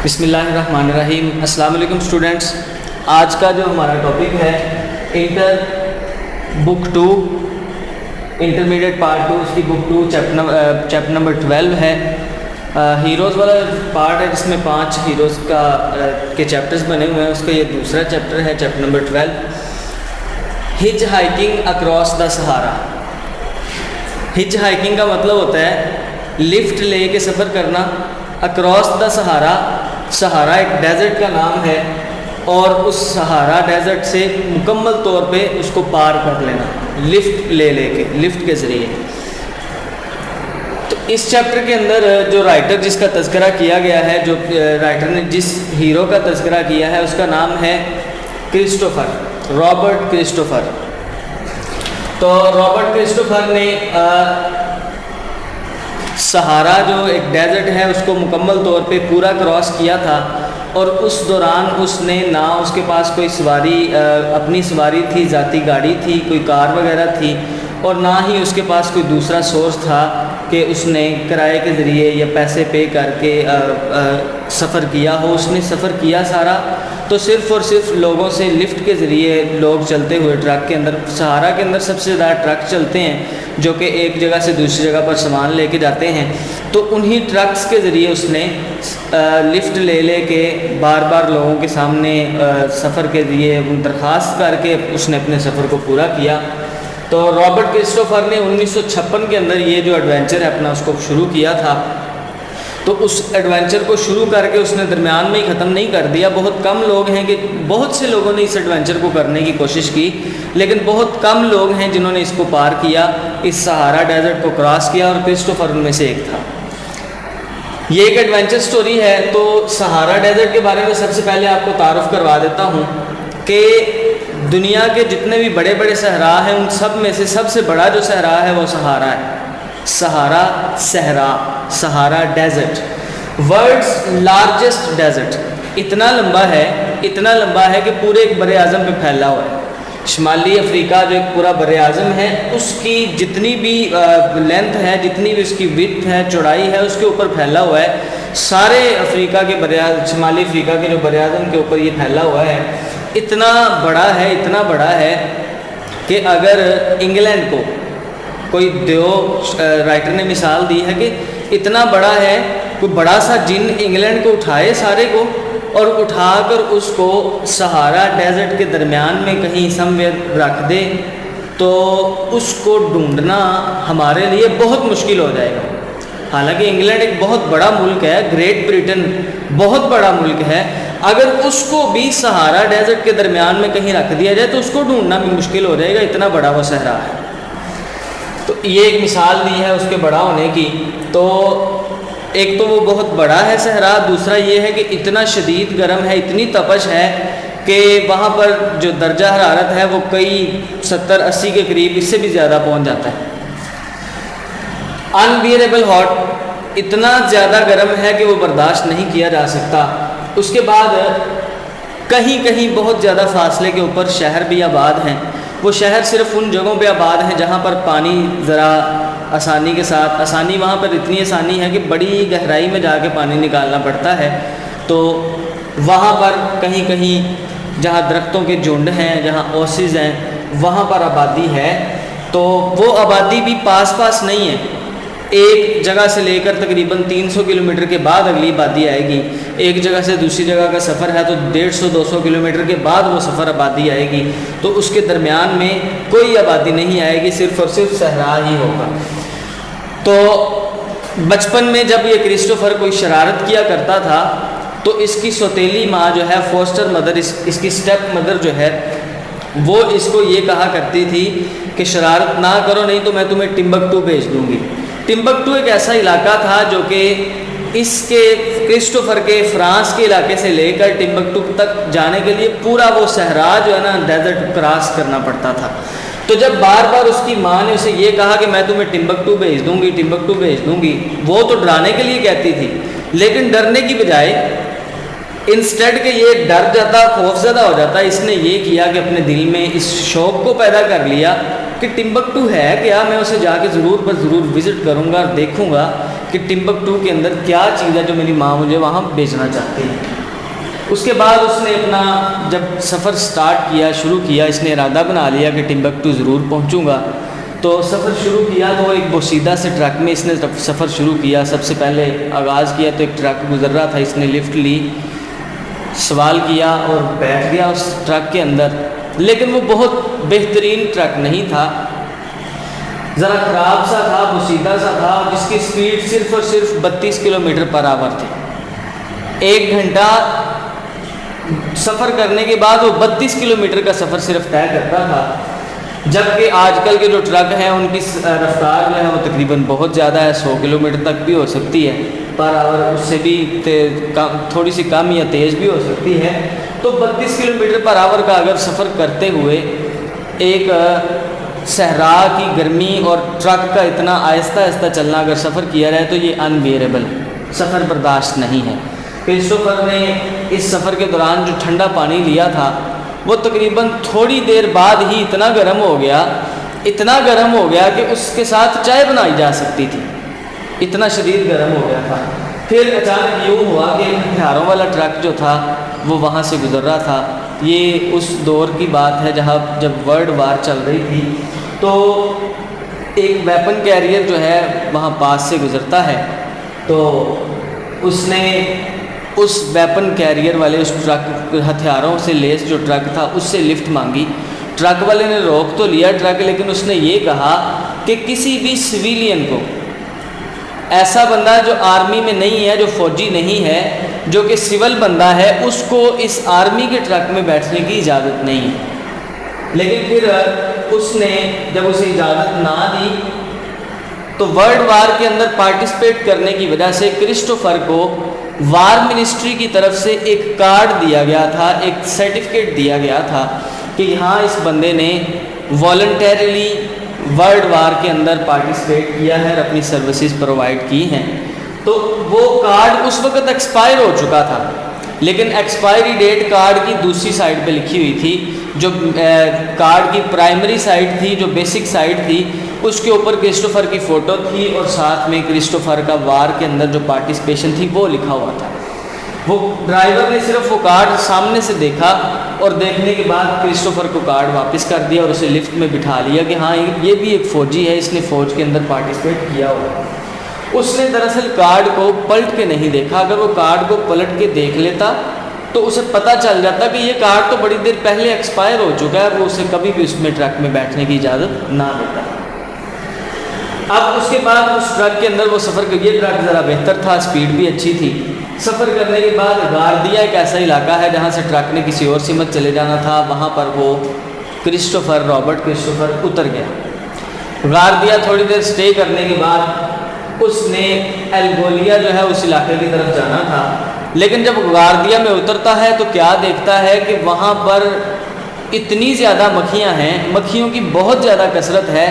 بسم اللہ الرحمن الرحیم۔ السلام علیکم اسٹوڈنٹس، آج کا جو ہمارا ٹاپک ہے انٹر بک 2 انٹرمیڈیٹ پارٹ 2، اس کی بک 2 چیپٹر نمبر 12 ہے۔ ہیروز والا پارٹ ہے جس میں 5 ہیروز کے چیپٹرز بنے ہوئے ہیں، اس کا یہ دوسرا چیپٹر ہے، چیپٹر نمبر 12، ہچ ہائکنگ اکراس دا سہارا۔ ہچ ہائکنگ کا مطلب ہوتا ہے لفٹ لے کے سفر کرنا۔ اکراس دا سہارا، سہارا ایک ڈیزرٹ کا نام ہے، اور اس سہارا ڈیزرٹ سے مکمل طور پہ اس کو پار کر لینا لفٹ لے کے، لفٹ کے ذریعے۔ تو اس چیپٹر کے اندر جو رائٹر جس کا تذکرہ کیا گیا ہے، جو رائٹر نے جس ہیرو کا تذکرہ کیا ہے، اس کا نام ہے کرسٹوفر، رابرٹ کرسٹوفر۔ تو رابرٹ کرسٹوفر نے سہارا جو ایک ڈیزرٹ ہے اس کو مکمل طور پہ پورا کراس کیا تھا، اور اس دوران اس نے نہ اس کے پاس کوئی سواری، اپنی سواری تھی، ذاتی گاڑی تھی، کوئی کار وغیرہ تھی، اور نہ ہی اس کے پاس کوئی دوسرا سورس تھا کہ اس نے کرائے کے ذریعے یا پیسے پے کر کے سفر کیا ہو۔ اس نے سفر کیا سارا تو صرف اور صرف لوگوں سے لفٹ کے ذریعے، لوگ چلتے ہوئے ٹرک کے اندر، سہارا کے اندر سب سے زیادہ ٹرک چلتے ہیں جو کہ ایک جگہ سے دوسری جگہ پر سامان لے کے جاتے ہیں، تو انہی ٹرکس کے ذریعے اس نے لفٹ لے کے بار بار لوگوں کے سامنے سفر کے لیے درخواست کر کے اس نے اپنے سفر کو پورا کیا۔ تو رابرٹ کرسٹوفر نے 1956 کے اندر یہ جو ایڈونچر ہے اپنا اس کو شروع کیا تھا۔ تو اس ایڈونچر کو شروع کر کے اس نے درمیان میں ہی ختم نہیں کر دیا۔ بہت کم لوگ ہیں کہ بہت سے لوگوں نے اس ایڈونچر کو کرنے کی کوشش کی، لیکن بہت کم لوگ ہیں جنہوں نے اس کو پار کیا، اس سہارا ڈیزرٹ کو کراس کیا، اور کرسٹوفر ان میں سے ایک تھا۔ یہ ایک ایڈونچر سٹوری ہے۔ تو سہارا ڈیزرٹ کے بارے میں سب سے پہلے آپ کو تعارف کروا دیتا ہوں کہ دنیا کے جتنے بھی بڑے بڑے صحرا ہیں ان سب میں سے سب سے بڑا جو صحرا ہے وہ سہارا ہے۔ سہارا صحرا، سہارا ڈیزرٹ، ورلڈز لارجسٹ ڈیزرٹ، اتنا لمبا ہے کہ پورے ایک بر اعظم پہ پھیلا ہوا ہے۔ شمالی افریقہ جو ایک پورا بر اعظم ہے، اس کی جتنی بھی لینتھ ہے، جتنی بھی اس کی وڈتھ ہے، چوڑائی ہے، اس کے اوپر پھیلا ہوا ہے۔ سارے افریقہ کے شمالی افریقہ کے جو بر اعظم کے اوپر یہ پھیلا ہوا ہے، اتنا بڑا ہے کہ اگر انگلینڈ کو کوئی رائٹر نے مثال دی ہے کہ اتنا بڑا ہے، کوئی بڑا سا جن انگلینڈ کو اٹھائے سارے کو اور اٹھا کر اس کو سہارا ڈیزرٹ کے درمیان میں کہیں سم ویئر رکھ دے تو اس کو ڈھونڈنا ہمارے لیے بہت مشکل ہو جائے گا۔ حالانکہ انگلینڈ ایک بہت بڑا ملک ہے، گریٹ بریٹن بہت بڑا ملک ہے، اگر اس کو بھی سہارا ڈیزرٹ کے درمیان میں کہیں رکھ دیا جائے تو اس کو ڈھونڈنا بھی مشکل ہو جائے گا، اتنا بڑا وہ صحرا ہے۔ تو یہ ایک مثال دی ہے اس کے بڑا ہونے کی۔ تو ایک تو وہ بہت بڑا ہے صحرا، دوسرا یہ ہے کہ اتنا شدید گرم ہے، اتنی تپش ہے کہ وہاں پر جو درجہ حرارت ہے وہ کئی 70-80 کے قریب، اس سے بھی زیادہ پہنچ جاتا ہے۔ انبیئریبل ہاٹ، اتنا زیادہ گرم ہے کہ وہ برداشت نہیں کیا جا سکتا۔ اس کے بعد کہیں بہت زیادہ فاصلے کے اوپر شہر بھی آباد ہیں۔ وہ شہر صرف ان جگہوں پہ آباد ہیں جہاں پر پانی ذرا آسانی کے ساتھ، وہاں پر اتنی آسانی ہے کہ بڑی گہرائی میں جا کے پانی نکالنا پڑتا ہے۔ تو وہاں پر کہیں جہاں درختوں کے جھنڈ ہیں، جہاں اوسز ہیں، وہاں پر آبادی ہے۔ تو وہ آبادی بھی پاس نہیں ہے، ایک جگہ سے لے کر تقریباً 300 کلومیٹر کے بعد اگلی آبادی آئے گی۔ ایک جگہ سے دوسری جگہ کا سفر ہے تو 150-200 کلومیٹر کے بعد وہ سفر آبادی آئے گی۔ تو اس کے درمیان میں کوئی آبادی نہیں آئے گی، صرف اور صرف صحرا ہی ہوگا۔ تو بچپن میں جب یہ کرسٹوفر کوئی شرارت کیا کرتا تھا تو اس کی سوتیلی ماں جو ہے، فوسٹر مدر، اس کی سٹیپ مدر جو ہے، وہ اس کو یہ کہا کرتی تھی کہ شرارت نہ کرو نہیں تو میں تمہیں ٹمبکٹو بھیج دوں گی۔ ٹمبکٹو ایک ایسا علاقہ تھا جو کہ اس کے کرسٹوفر کے فرانس کے علاقے سے لے کر ٹمبکٹو تک جانے کے لیے پورا وہ صحرا جو ہے نا ڈیزرٹ کراس کرنا پڑتا تھا۔ تو جب بار بار اس کی ماں نے اسے یہ کہا کہ میں تمہیں ٹمبکٹو بھیج دوں گی، وہ تو ڈرانے کے لیے کہتی تھی، لیکن ڈرنے کی بجائے انسٹیڈ کہ یہ ڈر جاتا، خوف زدہ ہو جاتا، اس نے یہ کیا کہ اپنے دل میں اس شوق کو پیدا کر لیا کہ ٹمبکٹو ہے کیا، میں اسے جا کے ضرور پر ضرور وزٹ کروں گا اور دیکھوں گا کہ ٹمبکٹو کے اندر کیا چیز ہے جو میری ماں مجھے وہاں بھیجنا چاہتی ہے۔ اس کے بعد اس نے اپنا جب سفر سٹارٹ کیا، شروع کیا، اس نے ارادہ بنا لیا کہ ٹمبکٹو ضرور پہنچوں گا، تو سفر شروع کیا تو ایک بوسیدہ سے ٹرک میں اس نے سفر شروع کیا۔ سب سے پہلے آغاز کیا تو ایک ٹرک گزر رہا تھا، اس نے لفٹ لی، سوال کیا اور بیٹھ گیا اس ٹرک کے اندر، لیکن وہ بہت بہترین ٹرک نہیں تھا، ذرا خراب سا تھا، بوسیدہ سا تھا، جس کی سپیڈ صرف اور صرف 32 کلومیٹر پر آور تھی۔ 1 گھنٹہ سفر کرنے کے بعد وہ 32 کلومیٹر کا سفر صرف طے کرتا تھا، جبکہ آج کل کے جو ٹرک ہیں ان کی رفتار جو ہے وہ تقریباً بہت زیادہ ہے، 100 کلومیٹر تک بھی ہو سکتی ہے پر آور، اس سے بھی تھوڑی سی کم یا تیز بھی ہو سکتی ہے۔ تو 32 کلومیٹر پر آور کا اگر سفر کرتے ہوئے ایک صحرا کی گرمی اور ٹرک کا اتنا آہستہ آہستہ چلنا اگر سفر کیا جائے تو یہ انبیئریبل، سفر برداشت نہیں ہے۔ کرسٹوفر نے اس سفر کے دوران جو ٹھنڈا پانی لیا تھا وہ تقریباً تھوڑی دیر بعد ہی اتنا گرم ہو گیا کہ اس کے ساتھ چائے بنائی جا سکتی تھی، اتنا شدید گرم ہو گیا تھا۔ پھر اچانک یوں ہوا کہ ہتھیاروں والا ٹرک جو تھا وہ وہاں سے گزر رہا تھا۔ یہ اس دور کی بات ہے جب ورلڈ وار چل رہی تھی، تو ایک ویپن کیریئر جو ہے وہاں پاس سے گزرتا ہے، تو اس نے اس ویپن کیریئر والے اس ٹرک، ہتھیاروں سے لیس جو ٹرک تھا، اس سے لفٹ مانگی۔ ٹرک والے نے روک تو لیا ٹرک، لیکن اس نے یہ کہا کہ کسی بھی سویلین کو، ایسا بندہ جو آرمی میں نہیں ہے، جو فوجی نہیں ہے، جو کہ سول بندہ ہے، اس کو اس آرمی کے ٹرک میں بیٹھنے کی اجازت نہیں ہے۔ لیکن پھر اس نے جب اسے اجازت نہ دی تو ورلڈ وار کے اندر پارٹیسپیٹ کرنے کی وجہ سے کرسٹوفر کو وار منسٹری کی طرف سے ایک کارڈ دیا گیا تھا، ایک سرٹیفکیٹ دیا گیا تھا کہ یہاں اس بندے نے والنٹیرلی ورلڈ وار کے اندر پارٹیسپیٹ کیا ہے اور اپنی سروسز پرووائڈ کی ہیں۔ تو وہ کارڈ اس وقت ایکسپائر ہو چکا تھا، لیکن ایکسپائری ڈیٹ کارڈ کی دوسری سائڈ پہ لکھی ہوئی تھی، جو کارڈ کی پرائمری سائڈ تھی، جو بیسک سائڈ تھی، اس کے اوپر کرسٹوفر کی فوٹو تھی اور ساتھ میں کرسٹوفر کا وار کے اندر جو پارٹیسپیشن تھی وہ لکھا ہوا تھا۔ وہ ڈرائیور نے صرف وہ کارڈ سامنے سے دیکھا اور دیکھنے کے بعد کرسٹوفر کو کارڈ واپس کر دیا اور اسے لفٹ میں بٹھا لیا کہ ہاں یہ بھی ایک فوجی ہے، اس نے فوج کے اندر پارٹیسپیٹ کیا ہوا۔ اس نے دراصل کارڈ کو پلٹ کے نہیں دیکھا، اگر وہ کارڈ کو پلٹ کے دیکھ لیتا تو اسے پتہ چل جاتا کہ یہ کارڈ تو بڑی دیر پہلے ایکسپائر ہو چکا ہے، وہ اسے کبھی بھی اس میں ٹرک میں بیٹھنے کی اجازت نہ دیتا۔ اب اس کے بعد اس ٹرک کے اندر وہ سفر کر، یہ ٹرک ذرا بہتر تھا، سپیڈ بھی اچھی تھی۔ سفر کرنے کے بعد گاردیا ایک ایسا علاقہ ہے جہاں سے ٹرک نے کسی اور سمت چلے جانا تھا، وہاں پر وہ رابرٹ کرسٹوفر اتر گیا۔ گاردیا تھوڑی دیر سٹے کرنے کے بعد اس نے الگولیا جو ہے اس علاقے کی طرف جانا تھا، لیکن جب گاردیا میں اترتا ہے تو کیا دیکھتا ہے کہ وہاں پر اتنی زیادہ مکھیاں ہیں، مکھیوں کی بہت زیادہ کثرت ہے،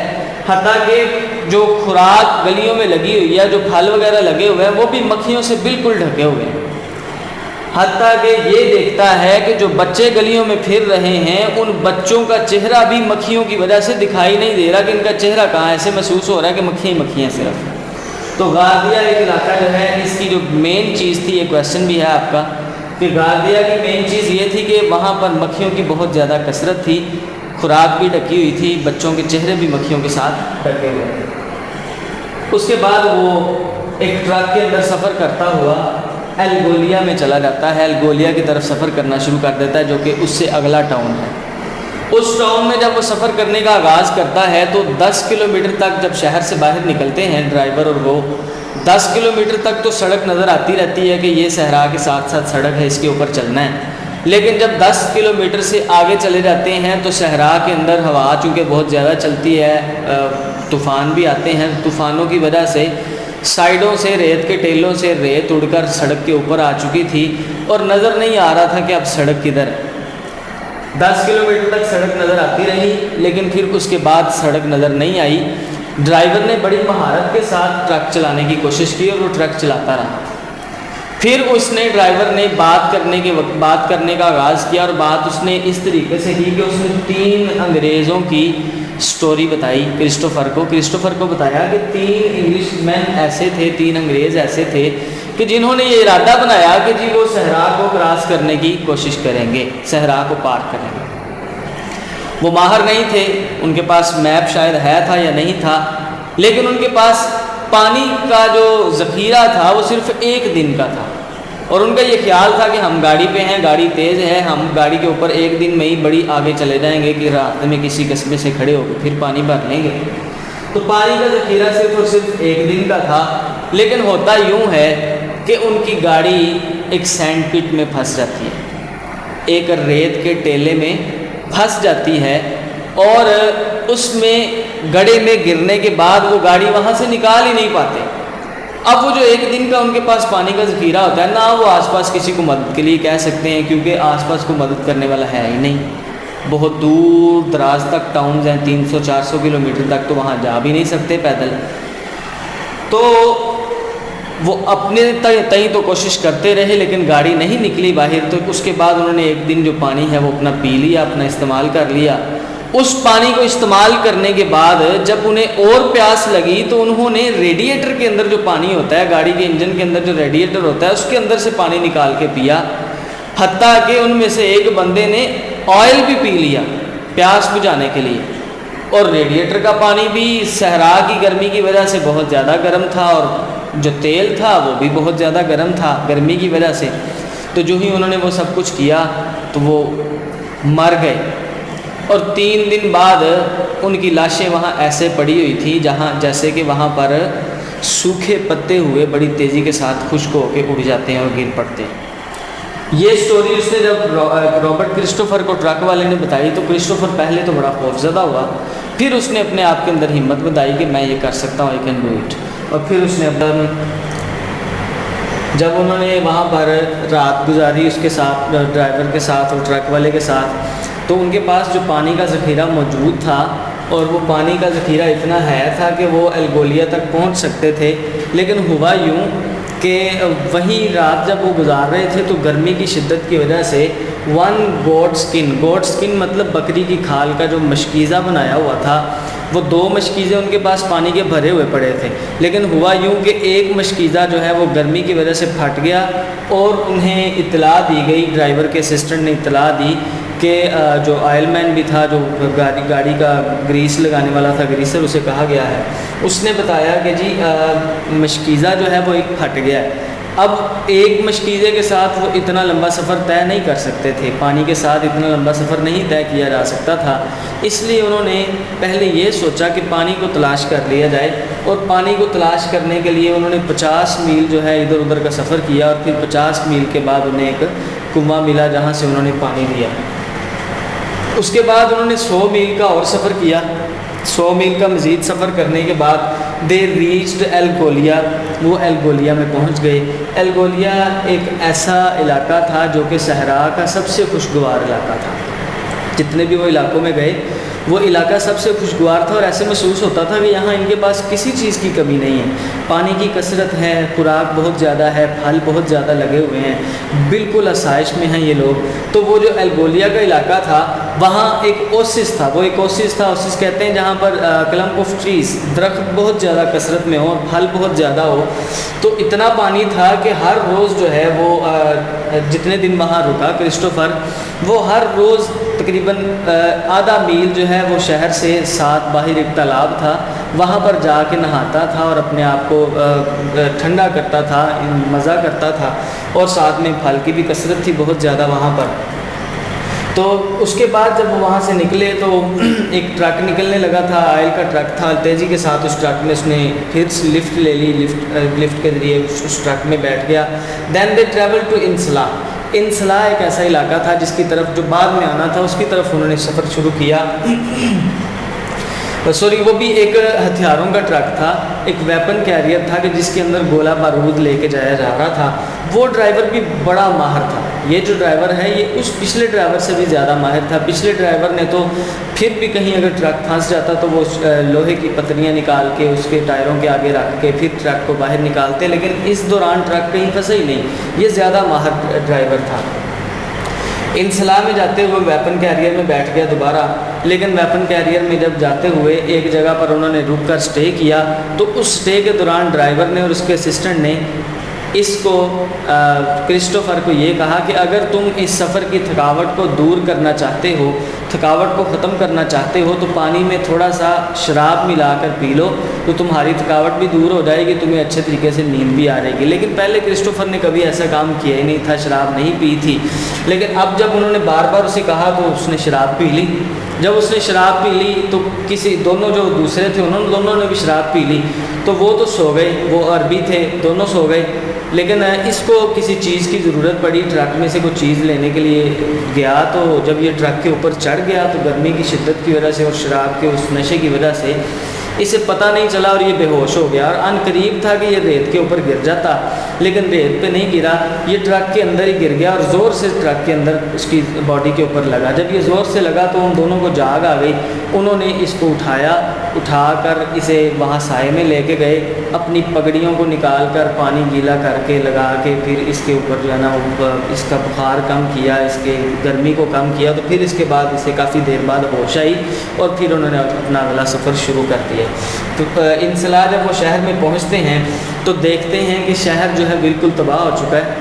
حتیٰ کہ جو خوراک گلیوں میں لگی ہوئی ہے، جو پھل وغیرہ لگے ہوئے ہیں، وہ بھی مکھیوں سے بالکل ڈھکے ہوئے ہیں۔ حتیٰ کہ یہ دیکھتا ہے کہ جو بچے گلیوں میں پھر رہے ہیں ان بچوں کا چہرہ بھی مکھیوں کی وجہ سے دکھائی نہیں دے رہا کہ ان کا چہرہ کہاں ہے، ایسے محسوس ہو رہا ہے کہ مکھیاں مکھیاں صرف۔ تو گاردیا ایک علاقہ جو ہے، اس کی جو مین چیز تھی، یہ کویسچن بھی ہے آپ کا کہ گاردیا کی مین چیز یہ تھی کہ وہاں پر مکھیوں کی بہت زیادہ کثرت تھی، خوراک بھی ڈھکی ہوئی تھی، بچوں کے چہرے بھی مکھیوں کے ساتھ ڈھکے ہوئے تھے۔ اس کے بعد وہ ایک ٹرک کے اندر سفر کرتا ہوا الگولیا میں چلا جاتا ہے، الگولیا کی طرف سفر کرنا شروع کر دیتا ہے، جو کہ اس سے اگلا ٹاؤن ہے۔ اس ٹاؤن میں جب وہ سفر کرنے کا آغاز کرتا ہے تو 10 کلومیٹر تک جب شہر سے باہر نکلتے ہیں ڈرائیور اور وہ، 10 کلومیٹر تک تو سڑک نظر آتی رہتی ہے کہ یہ صحرا کے ساتھ ساتھ سڑک ہے، اس کے اوپر چلنا ہے۔ لیکن جب 10 کلومیٹر سے آگے چلے جاتے ہیں تو صحرا کے اندر ہوا چونکہ بہت زیادہ چلتی ہے، طوفان بھی آتے ہیں، طوفانوں کی وجہ سے سائیڈوں سے ریت کے ٹیلوں سے ریت اڑ کر سڑک کے اوپر آ چکی تھی اور نظر نہیں آ رہا تھا کہ اب سڑک کدھر ہے۔ 10 کلومیٹر تک سڑک نظر آتی رہی، لیکن پھر اس کے بعد سڑک نظر نہیں آئی۔ ڈرائیور نے بڑی مہارت کے ساتھ ٹرک چلانے کی کوشش کی اور وہ ٹرک چلاتا رہا۔ پھر اس نے ڈرائیور نے بات کرنے کا آغاز کیا، اور بات اس نے اس طریقے سے کی کہ اس نے 3 انگریزوں کی سٹوری بتائی کرسٹوفر کو بتایا کہ 3 انگلش مین ایسے تھے، 3 انگریز ایسے تھے کہ جنہوں نے یہ ارادہ بنایا کہ جی وہ صحرا کو کراس کرنے کی کوشش کریں گے، صحرا کو پار کریں گے۔ وہ ماہر نہیں تھے، ان کے پاس میپ شاید ہے تھا یا نہیں تھا، لیکن ان کے پاس پانی کا جو ذخیرہ تھا وہ صرف 1 دن کا تھا، اور ان کا یہ خیال تھا کہ ہم گاڑی پہ ہیں، گاڑی تیز ہے، ہم گاڑی کے اوپر 1 دن میں ہی بڑی آگے چلے جائیں گے کہ راستے میں کسی قصبے سے کھڑے ہو کے پھر پانی بھر لیں گے۔ تو پانی کا ذخیرہ صرف اور صرف 1 دن کا تھا، لیکن ہوتا یوں ہے کہ ان کی گاڑی ایک سینڈ پٹ میں پھنس جاتی ہے، ایک ریت کے ٹیلے میں پھنس جاتی ہے، اور اس میں گڑھے میں گرنے کے بعد وہ گاڑی وہاں سے نکال ہی نہیں پاتے۔ اب وہ جو 1 دن کا ان کے پاس پانی کا ذخیرہ ہوتا ہے، نہ وہ آس پاس کسی کو مدد کے لیے کہہ سکتے ہیں، کیونکہ آس پاس کو مدد کرنے والا ہے ہی نہیں، بہت دور دراز تک ٹاؤنز ہیں، 300-400 کلومیٹر تک، تو وہاں جا بھی نہیں سکتے پیدل۔ تو وہ اپنے تئیں تو کوشش کرتے رہے، لیکن گاڑی نہیں نکلی باہر۔ تو اس کے بعد انہوں نے 1 دن جو پانی ہے وہ اپنا پی لیا، اپنا استعمال کر لیا۔ اس پانی کو استعمال کرنے کے بعد جب انہیں اور پیاس لگی تو انہوں نے ریڈیٹر کے اندر جو پانی ہوتا ہے، گاڑی کے انجن کے اندر جو ریڈیٹر ہوتا ہے، اس کے اندر سے پانی نکال کے پیا، حتیٰ کہ ان میں سے ایک بندے نے آئل بھی پی لیا پیاس بجھانے کے لیے۔ اور ریڈیٹر کا پانی بھی صحرا کی گرمی کی وجہ سے بہت زیادہ گرم تھا، اور جو تیل تھا وہ بھی بہت زیادہ گرم تھا گرمی کی وجہ سے۔ تو جو ہی انہوں نے وہ سب کچھ کیا تو وہ مر گئے، اور 3 دن بعد ان کی لاشیں وہاں ایسے پڑی ہوئی تھی جیسے کہ وہاں پر سوکھے پتے ہوئے بڑی تیزی کے ساتھ خشک ہو کے اڑ جاتے ہیں اور گر پڑتے ہیں۔ یہ سٹوری اس نے جب رابرٹ کرسٹوفر کو ٹرک والے نے بتائی تو کرسٹوفر پہلے تو بڑا خوفزدہ ہوا، پھر اس نے اپنے آپ کے اندر ہمت بتائی کہ میں یہ کر سکتا ہوں، آئی کین ڈو اٹ۔ اور پھر اس نے جب انہوں نے وہاں پر رات گزاری اس کے ساتھ، ڈرائیور کے ساتھ اور ٹرک والے کے ساتھ، تو ان کے پاس جو پانی کا ذخیرہ موجود تھا، اور وہ پانی کا ذخیرہ اتنا ہے تھا کہ وہ الگولیا تک پہنچ سکتے تھے، لیکن ہوا یوں کہ وہیں رات جب وہ گزار رہے تھے تو گرمی کی شدت کی وجہ سے 1 گوٹ سکن مطلب بکری کی کھال کا جو مشکیزہ بنایا ہوا تھا، وہ 2 مشکیزیں ان کے پاس پانی کے بھرے ہوئے پڑے تھے، لیکن ہوا یوں کہ ایک مشکیزہ جو ہے وہ گرمی کی وجہ سے پھٹ گیا، اور انہیں اطلاع دی گئی، ڈرائیور کے اسسٹنٹ نے اطلاع دی کہ جو آئل مین بھی تھا، جو گاڑی کا گریس لگانے والا تھا، گریسر اسے کہا گیا ہے، اس نے بتایا کہ جی مشکیزہ جو ہے وہ ایک پھٹ گیا ہے۔ اب ایک مشکیزے کے ساتھ وہ اتنا لمبا سفر طے نہیں کر سکتے تھے، پانی کے ساتھ اتنا لمبا سفر نہیں طے کیا جا سکتا تھا، اس لیے انہوں نے پہلے یہ سوچا کہ پانی کو تلاش کر لیا جائے، اور پانی کو تلاش کرنے کے لیے انہوں نے 50 میل جو ہے ادھر ادھر کا سفر کیا، اور پھر 50 میل کے بعد انہیں ایک کنواں ملا جہاں سے انہوں نے پانی لیا۔ اس کے بعد انہوں نے 100 میل کا اور سفر کیا، 100 میل کا مزید سفر کرنے کے بعد دے ریچڈ الگولیا، وہ الگولیا میں پہنچ گئے۔ الگولیا ایک ایسا علاقہ تھا جو کہ صحرا کا سب سے خوشگوار علاقہ تھا، جتنے بھی وہ علاقوں میں گئے وہ علاقہ سب سے خوشگوار تھا، اور ایسے محسوس ہوتا تھا کہ یہاں ان کے پاس کسی چیز کی کمی نہیں ہے، پانی کی کثرت ہے، خوراک بہت زیادہ ہے، پھل بہت زیادہ لگے ہوئے ہیں، بالکل آسائش میں ہیں یہ لوگ۔ تو وہ جو الگولیا کا علاقہ تھا وہاں ایک اوسس تھا، وہ ایک اوسس تھا، اوسس کہتے ہیں جہاں پر کلمپ آف ٹریز، درخت بہت زیادہ کثرت میں ہو اور پھل بہت زیادہ ہو۔ تو اتنا پانی تھا کہ ہر روز جو ہے وہ جتنے دن وہاں رکا کرسٹوفر، وہ ہر روز تقریباً آدھا میل جو ہے وہ شہر سے ساتھ باہر ایک تالاب تھا، وہاں پر جا کے نہاتا تھا اور اپنے آپ کو ٹھنڈا کرتا تھا، مزہ کرتا تھا، اور ساتھ میں پھل کی بھی کثرت تھی بہت زیادہ وہاں پر۔ تو اس کے بعد جب وہ وہاں سے نکلے تو ایک ٹرک نکلنے لگا تھا، آئل کا ٹرک تھا، تیزی کے ساتھ اس ٹرک میں اس نے پھر لفٹ لے لی، لفٹ کے ذریعے اس ٹرک میں بیٹھ گیا۔ دین دے ٹریول ٹو انسلا۔ انسلا ایک ایسا علاقہ تھا جس کی طرف جو بعد میں آنا تھا اس کی طرف انہوں نے سفر شروع کیا۔ سوری، وہ بھی ایک ہتھیاروں کا ٹرک تھا، ایک ویپن کیریئر تھا کہ جس کے اندر گولہ بارود لے کے جایا جا رہا تھا۔ وہ ڈرائیور بھی بڑا ماہر تھا، یہ جو ڈرائیور ہے یہ اس پچھلے ڈرائیور سے بھی زیادہ ماہر تھا. پچھلے ڈرائیور نے تو پھر بھی کہیں اگر ٹرک پھنس جاتا تو وہ لوہے کی پتریاں نکال کے اس کے ٹائروں کے آگے رکھ کے پھر ٹرک کو باہر نکالتے, لیکن اس دوران ٹرک کہیں پھنسا ہی نہیں. یہ زیادہ ماہر ڈرائیور تھا. انسلا میں جاتے ہوئے ویپن کیریئر میں بیٹھ گیا دوبارہ, لیکن ویپن کیریئر میں جب جاتے ہوئے ایک جگہ پر انہوں نے رک کر سٹے کیا, تو اس سٹے کے دوران ڈرائیور نے اور اس کے اسسٹنٹ نے اس کو کرسٹوفر کو یہ کہا کہ اگر تم اس سفر کی تھکاوٹ کو دور کرنا چاہتے ہو, تھکاوٹ کو ختم کرنا چاہتے ہو, تو پانی میں تھوڑا سا شراب ملا کر پی لو تو تمہاری تھکاوٹ بھی دور ہو جائے گی, تمہیں اچھے طریقے سے نیند بھی آ جائے گی. لیکن پہلے کرسٹوفر نے کبھی ایسا کام کیا ہی نہیں تھا, شراب نہیں پی تھی. لیکن اب جب انہوں نے بار بار اسے کہا تو اس نے شراب پی لی. جب اس نے شراب پی لی تو دونوں جو دوسرے تھے دونوں نے بھی شراب پی لی, تو وہ تو سو گئے, وہ عربی تھے, دونوں سو گئے. لیکن اس کو کسی چیز کی ضرورت پڑی, ٹرک میں سے کوئی چیز لینے کے لیے گیا, تو جب یہ ٹرک کے اوپر چڑھ گیا تو گرمی کی شدت کی وجہ سے اور شراب کے اس نشے کی وجہ سے اسے پتہ نہیں چلا اور یہ بے ہوش ہو گیا. اور ان قریب تھا کہ یہ ریت کے اوپر گر جاتا, لیکن ریت پہ نہیں گرا, یہ ٹرک کے اندر ہی گر گیا اور زور سے ٹرک کے اندر اس کی باڈی کے اوپر لگا. جب یہ زور سے لگا تو ان دونوں کو جاگ آ گئی. انہوں نے اس کو اٹھا کر اسے وہاں سائے میں لے کے گئے, اپنی پگڑیوں کو نکال کر پانی گیلا کر کے لگا کے پھر اس کے اوپر جو ہے نا اس کا بخار کم کیا, اس کے گرمی کو کم کیا. تو پھر اس کے بعد اسے کافی دیر بعد ہوش آئی اور پھر انہوں نے اپنا اگلا سفر شروع کر دیا. تو انسلا جب وہ شہر میں پہنچتے ہیں تو دیکھتے ہیں کہ شہر جو ہے بالکل تباہ ہو چکا ہے.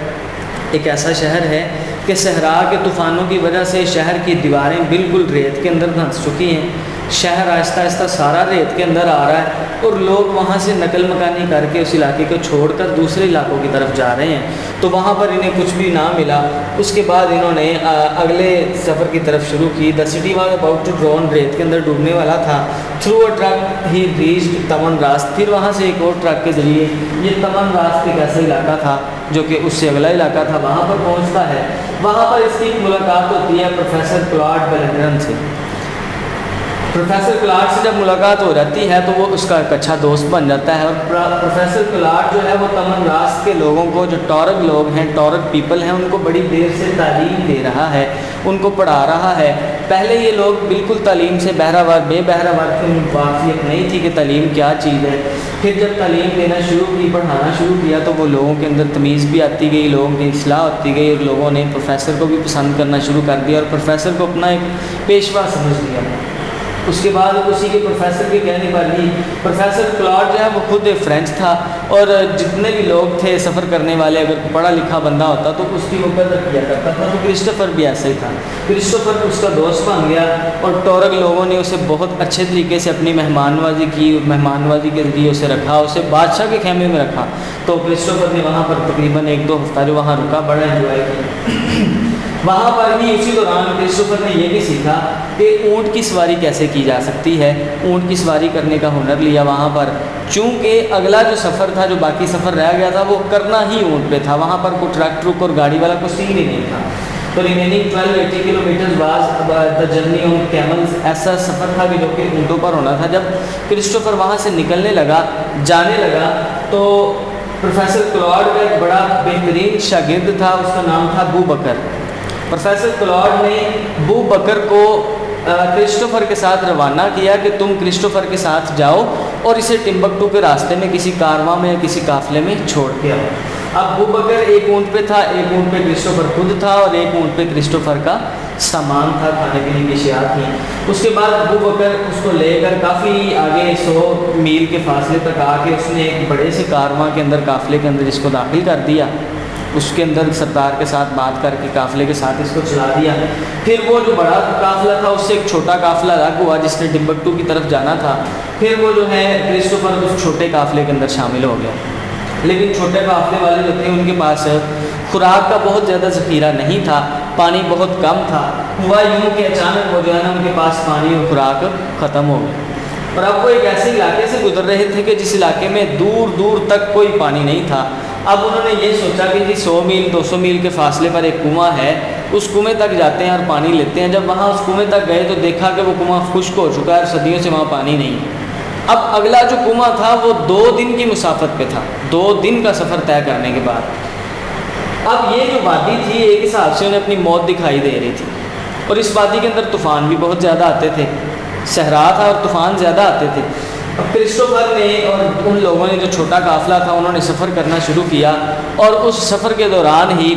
ایک ایسا شہر ہے کہ صحرا کے طوفانوں کی وجہ سے شہر کی دیواریں بالکل ریت کے اندر دھنس چکی ہیں. شہر آہستہ آہستہ سارا ریت کے اندر آ رہا ہے اور لوگ وہاں سے نقل مکانی کر کے اس علاقے کو چھوڑ کر دوسرے علاقوں کی طرف جا رہے ہیں. تو وہاں پر انہیں کچھ بھی نہ ملا. اس کے بعد انہوں نے اگلے سفر کی طرف شروع کی. The city was about to drown, ریت کے اندر ڈوبنے والا تھا. Through a truck he reached Tamanrasset. پھر وہاں سے ایک اور ٹرک کے ذریعے, یہ تمن راست ایک ایسا علاقہ تھا جو کہ اس سے اگلا علاقہ تھا, وہاں پر پہنچتا ہے. وہاں پر اس کی ایک ملاقات ہوتی ہے پروفیسر کلاڈ بیلنگرن سے. پروفیسر کلاڈ سے جب ملاقات ہو جاتی ہے تو وہ اس کا ایک اچھا دوست بن جاتا ہے. اور پروفیسر کلاڈ جو ہے وہ تمن راست کے لوگوں کو, جو ٹورگ لوگ ہیں, ٹورگ پیپل ہیں, ان کو بڑی دیر سے تعلیم دے رہا ہے, ان کو پڑھا رہا ہے. پہلے یہ لوگ بالکل تعلیم سے بہراور بے بہراور تھے, ان کو واقفیت نہیں تھی کہ تعلیم کیا چیز ہے. پھر جب تعلیم دینا شروع کی, پڑھانا شروع کیا, تو وہ لوگوں کے اندر تمیز بھی آتی گئی, لوگوں کی اصلاح ہوتی گئی, اور لوگوں نے پروفیسر کو بھی پسند کرنا شروع کر دیا اور پروفیسر کو اپنا ایک پیشوا سمجھ لیا. اس کے بعد اسی کے پروفیسر کے کہنے پر ہی پروفیسر کلاڈ جو ہے وہ خود فرینچ تھا, اور جتنے بھی لوگ تھے سفر کرنے والے, اگر پڑھا لکھا بندہ ہوتا تو اس کی وہ قدر کیا کرتا تھا. تو کرسٹوفر بھی ایسا ہی تھا. کرسٹوفر اس کا دوست بن گیا اور ٹورگ لوگوں نے اسے بہت اچھے طریقے سے اپنی مہمان نوازی کی, مہمان نوازی کے ذریعے اسے رکھا, اسے بادشاہ کے خیمے میں رکھا. تو کرسٹوفر نے وہاں پر تقریباً 1-2 ہفتہ جو وہاں رکا, بڑا انجوائے کیا. وہاں پر ہی اسی دوران کرسٹوفر نے یہ بھی سیکھا کہ اونٹ کی سواری کیسے کی جا سکتی ہے. اونٹ کی سواری کرنے کا ہنر لیا وہاں پر, چونکہ اگلا جو سفر تھا, جو باقی سفر رہ گیا تھا, وہ کرنا ہی اونٹ پہ تھا. وہاں پر کوئی ٹرک اور گاڑی والا کوئی سین ہی نہیں تھا. تو remaining 1280 kilometre was the journey on camels. ایسا سفر تھا کہ جو کہ اونٹوں پر ہونا تھا. جب کرسٹوفر وہاں سے نکلنے لگا, جانے لگا, تو پروفیسر کلاڈ کا ایک بڑا بہترین شاگرد تھا, اس کا نام تھا بو بکر. پروفیسر کلاڈ نے بو بکر کو کرسٹوفر کے ساتھ روانہ کیا کہ تم کرسٹوفر کے ساتھ جاؤ اور اسے ٹمبکٹو کے راستے میں کسی کارواں میں یا کسی قافلے میں چھوڑ کے آؤ. اب بو بکر ایک اونٹ پہ تھا, ایک اونٹ پہ کرسٹوفر خود تھا, اور ایک اونٹ پہ کرسٹوفر کا سامان تھا, کھانے پینے کی اشیاء تھیں. اس کے بعد بو بکر اس کو لے کر کافی آگے 100 میل کے فاصلے تک آ کے اس نے ایک بڑے سے کارواں کے اندر, قافلے کے اندر اس کو داخل کر دیا. اس کے اندر سردار کے ساتھ بات کر کے قافلے کے ساتھ اس کو چلا دیا. پھر وہ جو بڑا قافلہ تھا اس سے ایک چھوٹا قافلہ الگ ہوا جس نے ٹمبکٹو کی طرف جانا تھا. پھر وہ جو ہے کرسٹوفر اس چھوٹے قافلے کے اندر شامل ہو گیا. لیکن چھوٹے قافلے والے جو تھے ان کے پاس خوراک کا بہت زیادہ ذخیرہ نہیں تھا, پانی بہت کم تھا. ہوا یوں کہ اچانک وہ جو ہے نا ان کے پاس پانی اور خوراک ختم ہو گئی. اور اب وہ ایک ایسے علاقے سے گزر رہے تھے کہ جس علاقے میں دور دور تک کوئی پانی نہیں تھا. اب انہوں نے یہ سوچا کہ جی 100 میل 200 میل کے فاصلے پر ایک کنواں ہے, اس کنویں تک جاتے ہیں اور پانی لیتے ہیں. جب وہاں اس کنویں تک گئے تو دیکھا کہ وہ کنواں خشک ہو چکا ہے اور صدیوں سے وہاں پانی نہیں. اب اگلا جو کنواں تھا وہ 2 دن کی مسافت پہ تھا, 2 دن کا سفر طے کرنے کے بعد. اب یہ جو وادی تھی ایک حساب سے انہیں اپنی موت دکھائی دے رہی تھی، اور اس وادی کے اندر طوفان بھی بہت زیادہ آتے تھے، صحرا تھا اور طوفان زیادہ آتے تھے۔ اب کرسٹوفر نے اور ان لوگوں نے جو چھوٹا قافلہ تھا انہوں نے سفر کرنا شروع کیا، اور اس سفر کے دوران ہی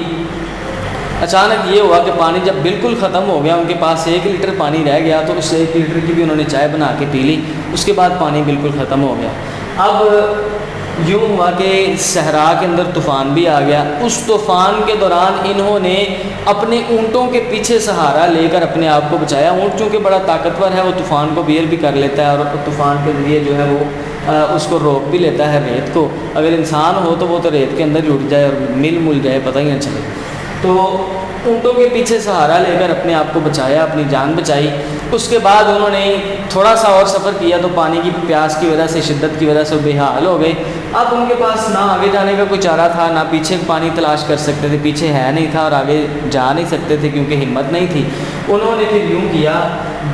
اچانک یہ ہوا کہ پانی جب بالکل ختم ہو گیا، ان کے پاس 1 لیٹر پانی رہ گیا، تو اس 1 لیٹر کی بھی انہوں نے چائے بنا کے پی لی، اس کے بعد پانی بالکل ختم ہو گیا۔ اب یوں ہوا کہ صحرا کے اندر طوفان بھی آ گیا۔ اس طوفان کے دوران انہوں نے اپنے اونٹوں کے پیچھے سہارا لے کر اپنے آپ کو بچایا۔ اونٹ چونکہ بڑا طاقتور ہے، وہ طوفان کو بیئر بھی کر لیتا ہے، اور طوفان کے ذریعے جو ہے وہ اس کو روک بھی لیتا ہے ریت کو۔ اگر انسان ہو تو وہ تو ریت کے اندر ہی اٹھ جائے اور مل جائے، پتہ ہی نہ چلے۔ تو اونٹوں کے پیچھے سہارا لے کر اپنے آپ کو بچایا، اپنی جان بچائی۔ اس کے بعد انہوں نے تھوڑا سا اور سفر کیا تو پانی کی پیاس کی وجہ سے، شدت کی وجہ سے بے حال ہو گئے۔ اب ان کے پاس نہ آگے جانے کا کوئی چارہ تھا، نہ پیچھے پانی تلاش کر سکتے تھے، پیچھے ہے نہیں تھا، اور آگے جا نہیں سکتے تھے کیونکہ ہمت نہیں تھی۔ انہوں نے پھر یوں کیا،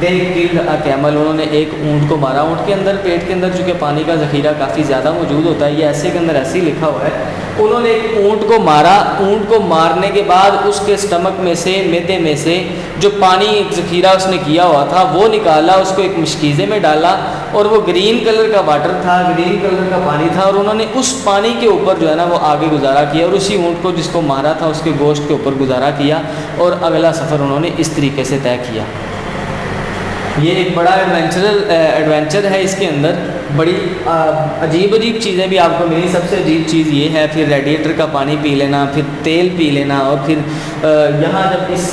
دے کلڈ اے کیمل، انہوں نے ایک اونٹ کو مارا۔ اونٹ کے اندر، پیٹ کے اندر چونکہ پانی کا ذخیرہ کافی زیادہ موجود ہوتا ہے، یہ ایسے کے اندر ایسے ہی لکھا ہوا ہے۔ انہوں نے ایک اونٹ کو مارا۔ اونٹ کو مارنے کے بعد اس کے اسٹمک میں سے، معدے میں سے جو پانی ذخیرہ اس نے کیا ہوا تھا وہ نکالا، اس کو ایک مشکیزے میں ڈالا، اور وہ گرین کلر کا واٹر تھا، گرین کلر کا پانی تھا، اور انہوں نے اس پانی کے اوپر جو ہے نا وہ آگے گزارا کیا، اور اسی اونٹ کو جس کو مارا تھا اس کے گوشت کے اوپر گزارا کیا، اور اگلا سفر انہوں نے اس طریقے سے طے کیا۔ یہ ایک بڑا ایڈونچر ہے، اس کے اندر بڑی عجیب چیزیں بھی آپ کو ملی۔ سب سے عجیب چیز یہ ہے، پھر ریڈیٹر کا پانی پی لینا، پھر تیل پی لینا، اور پھر یہاں جب اس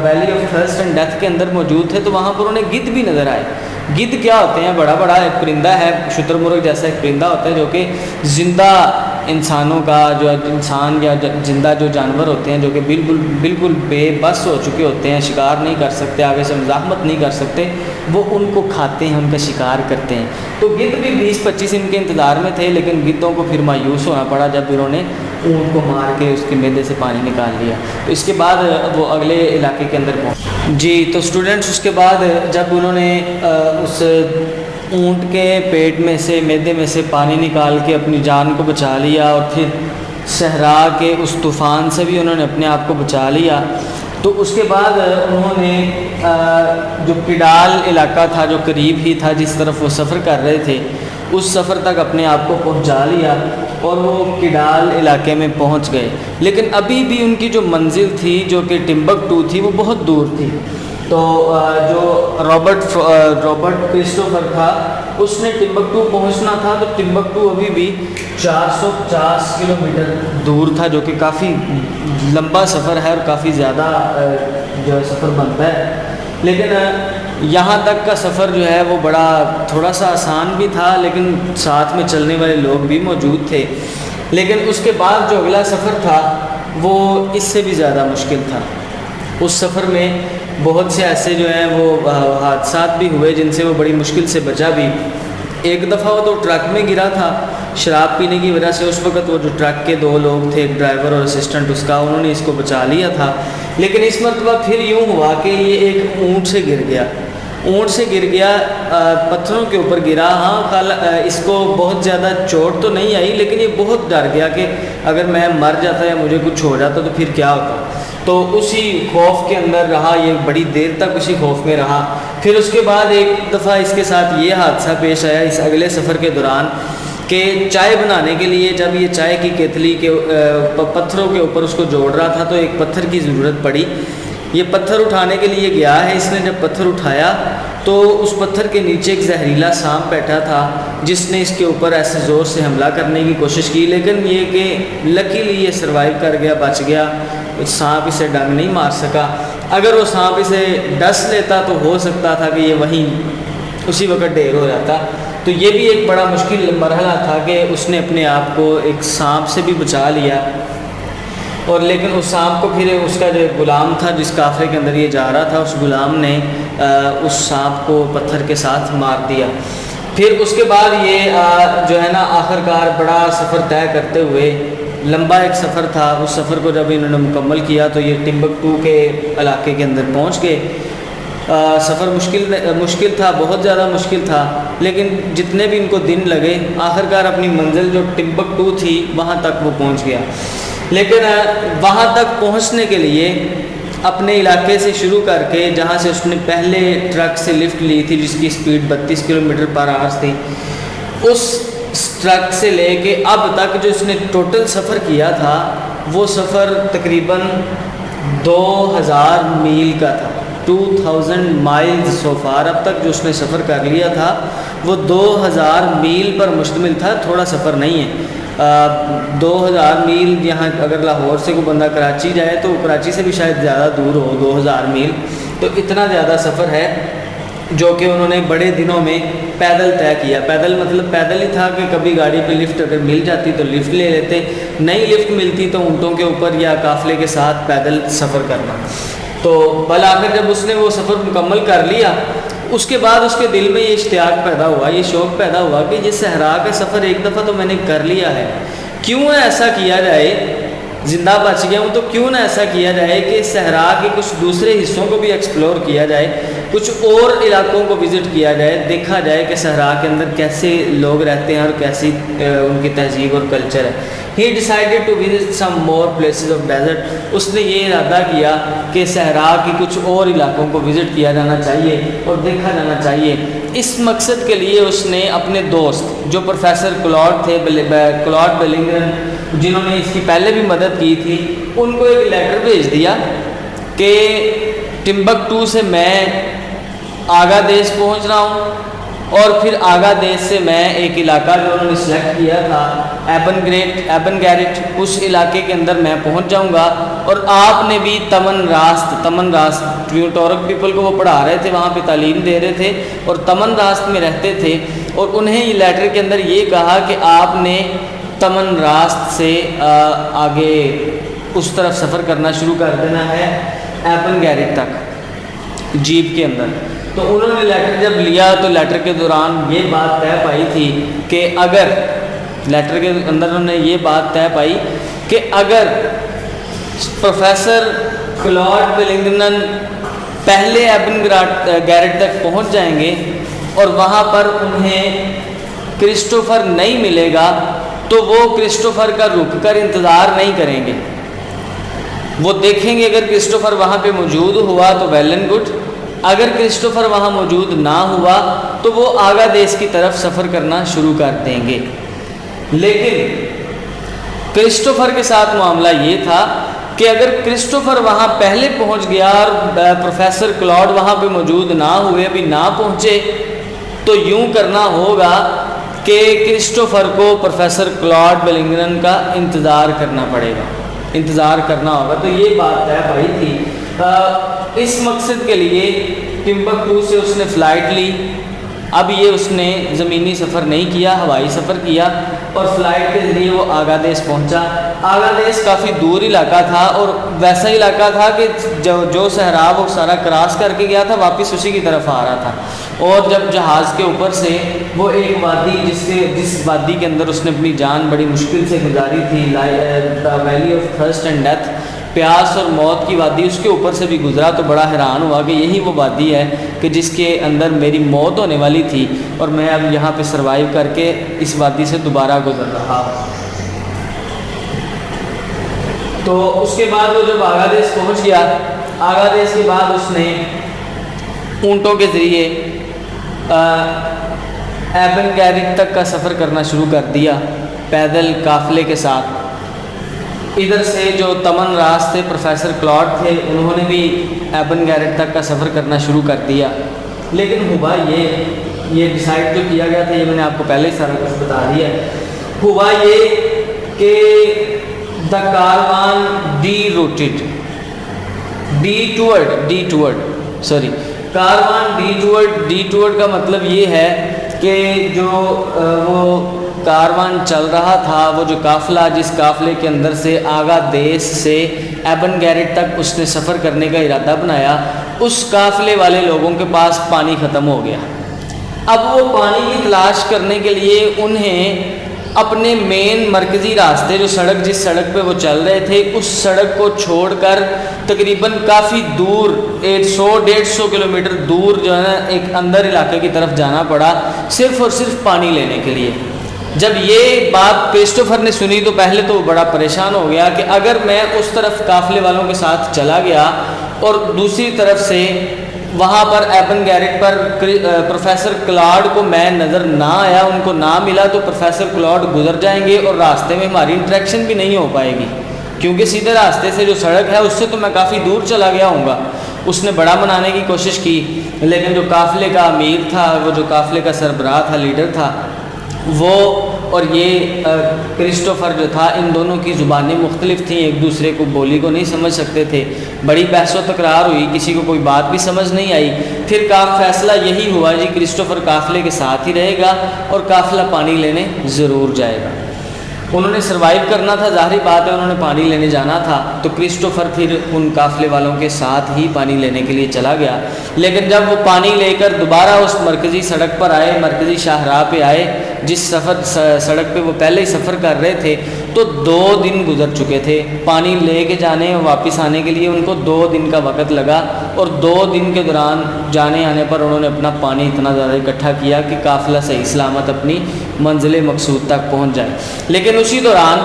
valley of thirst and death کے اندر موجود تھے تو وہاں پر انہیں گدھ بھی نظر آئے۔ گدھ کیا ہوتے ہیں؟ بڑا ایک پرندہ ہے، شتر مرغ جیسا ایک پرندہ ہوتا ہے جو کہ زندہ انسانوں کا، جو انسان یا زندہ جو جانور ہوتے ہیں جو کہ بالکل بے بس ہو چکے ہوتے ہیں، شکار نہیں کر سکتے، آگے سے مزاحمت نہیں کر سکتے، وہ ان کو کھاتے ہیں، ان کا شکار کرتے ہیں۔ تو گدھ بھی 20-25 ان کے انتظار میں تھے، لیکن گدھوں کو پھر مایوس ہونا پڑا جب انہوں نے اونٹ کو مار کے اس کے معدے سے پانی نکال لیا۔ تو اس کے بعد وہ اگلے علاقے کے اندر پہنچے۔ جی تو اسٹوڈنٹس، اس کے بعد جب انہوں نے اس اونٹ کے پیٹ میں سے، معدے میں سے پانی نکال کے اپنی جان کو بچا لیا، اور پھر صحرا کے اس طوفان سے بھی انہوں نے اپنے آپ کو بچا لیا، تو اس کے بعد انہوں نے جو کڈال علاقہ تھا جو قریب ہی تھا جس طرف وہ سفر کر رہے تھے، اس سفر تک اپنے آپ کو پہنچا لیا، اور وہ کڈال علاقے میں پہنچ گئے۔ لیکن ابھی بھی ان کی جو منزل تھی جو کہ ٹمبکٹو تھی وہ بہت دور تھی۔ تو جو رابرٹ کرسٹوفر تھا اس نے ٹمبکٹو پہنچنا تھا، تو ٹمبکٹو ابھی بھی 450 کلومیٹر دور تھا، جو کہ کافی لمبا سفر ہے اور کافی زیادہ جو ہے سفر بنتا ہے۔ لیکن یہاں تک کا سفر جو ہے وہ بڑا تھوڑا سا آسان بھی تھا، لیکن ساتھ میں چلنے والے لوگ بھی موجود تھے۔ لیکن اس کے بعد جو اگلا سفر تھا وہ اس سے بھی زیادہ مشکل تھا۔ اس سفر میں بہت سے ایسے جو ہیں وہ حادثات بھی ہوئے جن سے وہ بڑی مشکل سے بچا بھی۔ ایک دفعہ وہ تو ٹرک میں گرا تھا شراب پینے کی وجہ سے، اس وقت وہ جو ٹرک کے 2 لوگ تھے، ایک ڈرائیور اور اسسٹنٹ اس کا، انہوں نے اس کو بچا لیا تھا۔ لیکن اس مرتبہ پھر یوں ہوا کہ یہ ایک اونٹ سے گر گیا، پتھروں کے اوپر گرا۔ ہاں اس کو بہت زیادہ چوٹ تو نہیں آئی، لیکن یہ بہت ڈر گیا کہ اگر میں مر جاتا یا مجھے کچھ ہو جاتا تو پھر کیا ہوتا۔ تو اسی خوف کے اندر رہا، یہ بڑی دیر تک اسی خوف میں رہا۔ پھر اس کے بعد ایک دفعہ اس کے ساتھ یہ حادثہ پیش آیا اس اگلے سفر کے دوران کہ چائے بنانے کے لیے جب یہ چائے کی کیتلی کے پتھروں کے اوپر اس کو جوڑ رہا تھا تو ایک پتھر کی ضرورت پڑی۔ یہ پتھر اٹھانے کے لیے گیا ہے، اس نے جب پتھر اٹھایا تو اس پتھر کے نیچے ایک زہریلا سانپ بیٹھا تھا جس نے اس کے اوپر ایسے زور سے حملہ کرنے کی کوشش کی، لیکن یہ کہ لکیلی یہ سروائیو کر گیا، بچ گیا، سانپ اسے ڈنگ نہیں مار سکا۔ اگر وہ سانپ اسے ڈس لیتا تو ہو سکتا تھا کہ یہ وہیں اسی وقت ڈھیر ہو جاتا۔ تو یہ بھی ایک بڑا مشکل مرحلہ تھا کہ اس نے اپنے آپ کو ایک سانپ سے بھی بچا لیا، اور لیکن اس سانپ کو پھر اس کا جو غلام تھا جس قافلے کے اندر یہ جا رہا تھا، اس غلام نے اس سانپ کو پتھر کے ساتھ مار دیا۔ پھر اس کے بعد یہ جو ہے نا آخرکار بڑا سفر طے کرتے ہوئے، لمبا ایک سفر تھا، اس سفر کو جب انہوں نے مکمل کیا تو یہ ٹمبکٹو کے علاقے کے اندر پہنچ گئے۔ سفر مشکل تھا، بہت زیادہ مشکل تھا، لیکن جتنے بھی ان کو دن لگے آخرکار اپنی منزل جو ٹمبکٹو تھی وہاں تک وہ پہنچ گیا۔ لیکن وہاں تک پہنچنے کے لیے اپنے علاقے سے شروع کر کے جہاں سے اس نے پہلے ٹرک سے لفٹ لی تھی جس کی سپیڈ 32 کلومیٹر پر آور تھی، اس ٹرک سے لے کے اب تک جو اس نے ٹوٹل سفر کیا تھا وہ سفر تقریباً 2000 میل کا تھا، 2000 مائلز سو فار۔ اب تک جو اس نے سفر کر لیا تھا وہ 2000 میل پر مشتمل تھا، تھوڑا سفر نہیں ہے۔ 2000 میل، یہاں اگر لاہور سے کوئی بندہ کراچی جائے تو کراچی سے بھی شاید زیادہ دور ہو 2000 میل، تو اتنا زیادہ سفر ہے جو کہ انہوں نے بڑے دنوں میں پیدل طے کیا۔ پیدل مطلب پیدل ہی تھا کہ کبھی گاڑی پہ لفٹ اگر مل جاتی تو لفٹ لے لیتے، نہیں لفٹ ملتی تو اونٹوں کے اوپر یا قافلے کے ساتھ پیدل سفر کرنا۔ تو بالآخر جب اس نے وہ سفر مکمل کر لیا، اس کے بعد اس کے دل میں یہ اشتیاق پیدا ہوا، یہ شوق پیدا ہوا کہ یہ صحرا کا سفر ایک دفعہ تو میں نے کر لیا ہے، کیوں نہ ایسا کیا جائے، زندہ بچ گیا ہوں تو کیوں نہ ایسا کیا جائے کہ صحرا کے کچھ دوسرے حصوں کو بھی ایکسپلور کیا جائے، کچھ اور علاقوں کو وزٹ کیا جائے، دیکھا جائے کہ صحرا کے اندر کیسے لوگ رہتے ہیں اور کیسی ان کی تہذیب اور کلچر ہے۔ He decided to visit some more places of desert۔ اس نے یہ ارادہ کیا کہ صحرا کی کچھ اور علاقوں کو وزٹ کیا جانا چاہیے اور دیکھا جانا چاہیے۔ اس مقصد کے لیے اس نے اپنے دوست جو پروفیسر کلاڈ تھے، کلاڈ بیلنگرن، جنہوں نے اس کی پہلے بھی مدد کی تھی، ان کو ایک لیٹر بھیج دیا کہ ٹمبکٹو سے میں آگا دیس پہنچ رہا ہوں، اور پھر آگا دیس سے میں ایک علاقہ جو انہوں نے سلیکٹ کیا تھا ایبن گیرٹ، اس علاقے کے اندر میں پہنچ جاؤں گا، اور آپ نے بھی تمن راست ٹورک پیپل کو وہ پڑھا رہے تھے، وہاں پہ تعلیم دے رہے تھے اور تمن راست میں رہتے تھے، اور انہیں یہ لیٹر کے اندر یہ کہا کہ آپ نے تمن راست سے آگے اس طرف سفر کرنا شروع کر دینا ہے ایبن گیرٹ تک جیپ کے اندر۔ تو انہوں نے لیٹر جب لیا تو لیٹر کے دوران یہ بات طے پائی تھی کہ اگر لیٹر کے اندر انہوں نے یہ بات طے پائی کہ اگر پروفیسر کلاڈ بیلنگرن پہلے ایبن گیرٹ تک پہنچ جائیں گے اور وہاں پر انہیں کرسٹوفر نہیں ملے گا تو وہ کرسٹوفر کا رک کر انتظار نہیں کریں گے، وہ دیکھیں گے اگر کرسٹوفر وہاں پہ موجود ہوا تو ویل اینڈ گڈ، اگر کرسٹوفر وہاں موجود نہ ہوا تو وہ آگا دیس کی طرف سفر کرنا شروع کر دیں گے۔ لیکن کرسٹوفر کے ساتھ معاملہ یہ تھا کہ اگر کرسٹوفر وہاں پہلے پہنچ گیا اور پروفیسر کلاڈ وہاں پہ موجود نہ ہوئے، ابھی نہ پہنچے، تو یوں کرنا ہوگا کہ کرسٹوفر کو پروفیسر کلاڈ بیلنگرن کا انتظار کرنا پڑے گا، انتظار کرنا ہوگا۔ تو یہ بات طے پائی تھی۔ اس مقصد کے لیے ٹمبکٹو سے اس نے فلائٹ لی۔ اب یہ اس نے زمینی سفر نہیں کیا، ہوائی سفر کیا، اور فلائٹ کے ذریعے وہ آگا دیس پہنچا۔ آگا دیس کافی دور علاقہ تھا اور ویسا علاقہ تھا کہ جو صحرا وہ سارا کراس کر کے گیا تھا، واپس اسی کی طرف آ رہا تھا۔ اور جب جہاز کے اوپر سے وہ ایک وادی جس وادی کے اندر اس نے اپنی جان بڑی مشکل سے گزاری تھی، the valley of thirst and death, پیاس اور موت کی وادی، اس کے اوپر سے بھی گزرا تو بڑا حیران ہوا کہ یہی وہ وادی ہے کہ جس کے اندر میری موت ہونے والی تھی اور میں اب یہاں پہ سروائیو کر کے اس وادی سے دوبارہ گزر رہا ہوں۔ تو اس کے بعد وہ جب آگا دیس پہنچ گیا، آگا دیس کے بعد اس نے اونٹوں کے ذریعے ایبن گیرٹ تک کا سفر کرنا شروع کر دیا، پیدل قافلے کے ساتھ۔ ادھر سے جو تمن راست تھے، پروفیسر کلاڈ تھے، انہوں نے بھی ایبن گیرٹ تک کا سفر کرنا شروع کر دیا۔ لیکن ہوا یہ ڈیسائیڈ جو کیا گیا تھا، یہ میں نے آپ کو پہلے ہی سارا کچھ بتا دیا ہے، ہوا یہ کہ دا کاروان کاروان ڈی ٹورڈ کا مطلب یہ ہے کہ جو وہ کاروان چل رہا تھا، وہ جو قافلہ جس قافلے کے اندر سے آگا دیس سے ایبن گیرٹ تک اس نے سفر کرنے کا ارادہ بنایا، اس قافلے والے لوگوں کے پاس پانی ختم ہو گیا۔ اب وہ پانی کی تلاش کرنے کے لیے انہیں اپنے مین مرکزی راستے، جو جس سڑک پہ وہ چل رہے تھے، اس سڑک کو چھوڑ کر تقریباً کافی دور 100-150 کلومیٹر دور جو ہے نا ایک اندر علاقے کی طرف جانا پڑا، صرف اور صرف پانی لینے کے لیے۔ جب یہ بات کرسٹوفر نے سنی تو پہلے تو وہ بڑا پریشان ہو گیا کہ اگر میں اس طرف قافلے والوں کے ساتھ چلا گیا اور دوسری طرف سے وہاں پر ایبن گیرٹ پر پروفیسر کلاڈ کو میں نظر نہ آیا، ان کو نہ ملا، تو پروفیسر کلاڈ گزر جائیں گے اور راستے میں ہماری انٹریکشن بھی نہیں ہو پائے گی، کیونکہ سیدھے راستے سے جو سڑک ہے اس سے تو میں کافی دور چلا گیا ہوں گا۔ اس نے بڑا منانے کی کوشش کی، لیکن جو قافلے کا امیر تھا، وہ جو قافلے کا سربراہ تھا، لیڈر تھا، وہ اور یہ کرسٹوفر جو تھا، ان دونوں کی زبانیں مختلف تھیں، ایک دوسرے کو بولی کو نہیں سمجھ سکتے تھے، بڑی بحث و تکرار ہوئی، کسی کو کوئی بات بھی سمجھ نہیں آئی۔ پھر فیصلہ یہی ہوا جی کرسٹوفر قافلے کے ساتھ ہی رہے گا اور قافلہ پانی لینے ضرور جائے گا۔ انہوں نے سروائیو کرنا تھا، ظاہری بات ہے انہوں نے پانی لینے جانا تھا، تو کرسٹوفر پھر ان قافلے والوں کے ساتھ ہی پانی لینے کے لیے چلا گیا۔ لیکن جب وہ پانی لے کر دوبارہ اس مرکزی سڑک پر آئے، مرکزی شاہراہ پہ آئے، جس سڑک پہ وہ پہلے ہی سفر کر رہے تھے، تو 2 دن گزر چکے تھے۔ پانی لے کے جانے اور واپس آنے کے لیے ان کو 2 دن کا وقت لگا، اور 2 دن کے دوران جانے آنے پر انہوں نے اپنا پانی اتنا زیادہ اکٹھا کیا کہ قافلہ صحیح سلامت اپنی منزل مقصود تک پہنچ جائے۔ لیکن اسی دوران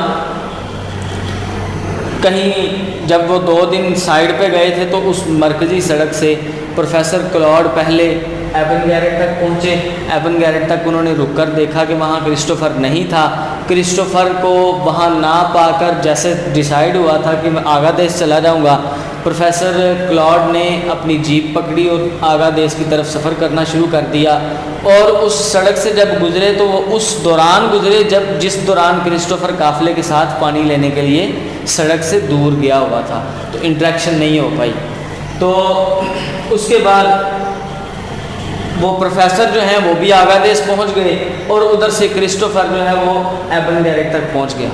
کہیں جب وہ 2 دن سائڈ پہ گئے تھے تو اس مرکزی سڑک سے پروفیسر کلاڈ پہلے ایبن گیرٹ تک پہنچے۔ ایبن گیرٹ تک انہوں نے رک کر دیکھا کہ وہاں کرسٹوفر نہیں تھا۔ کرسٹوفر کو وہاں نہ پا کر جیسے ڈیسائیڈ ہوا تھا کہ میں آگا دیش چلا جاؤں گا، پروفیسر کلاڈ نے اپنی جیپ پکڑی اور آگا دیش کی طرف سفر کرنا شروع کر دیا۔ اور اس سڑک سے جب گزرے تو وہ اس دوران گزرے جس دوران کرسٹوفر قافلے کے ساتھ پانی لینے کے لیے سڑک سے دور گیا ہوا تھا، تو انٹریکشن نہیں ہو پائی۔ تو اس کے بعد وہ پروفیسر جو ہیں وہ بھی آگا دیش پہنچ گئے، اور ادھر سے کرسٹوفر جو ہے وہ ایبن گیرٹ تک پہنچ گیا۔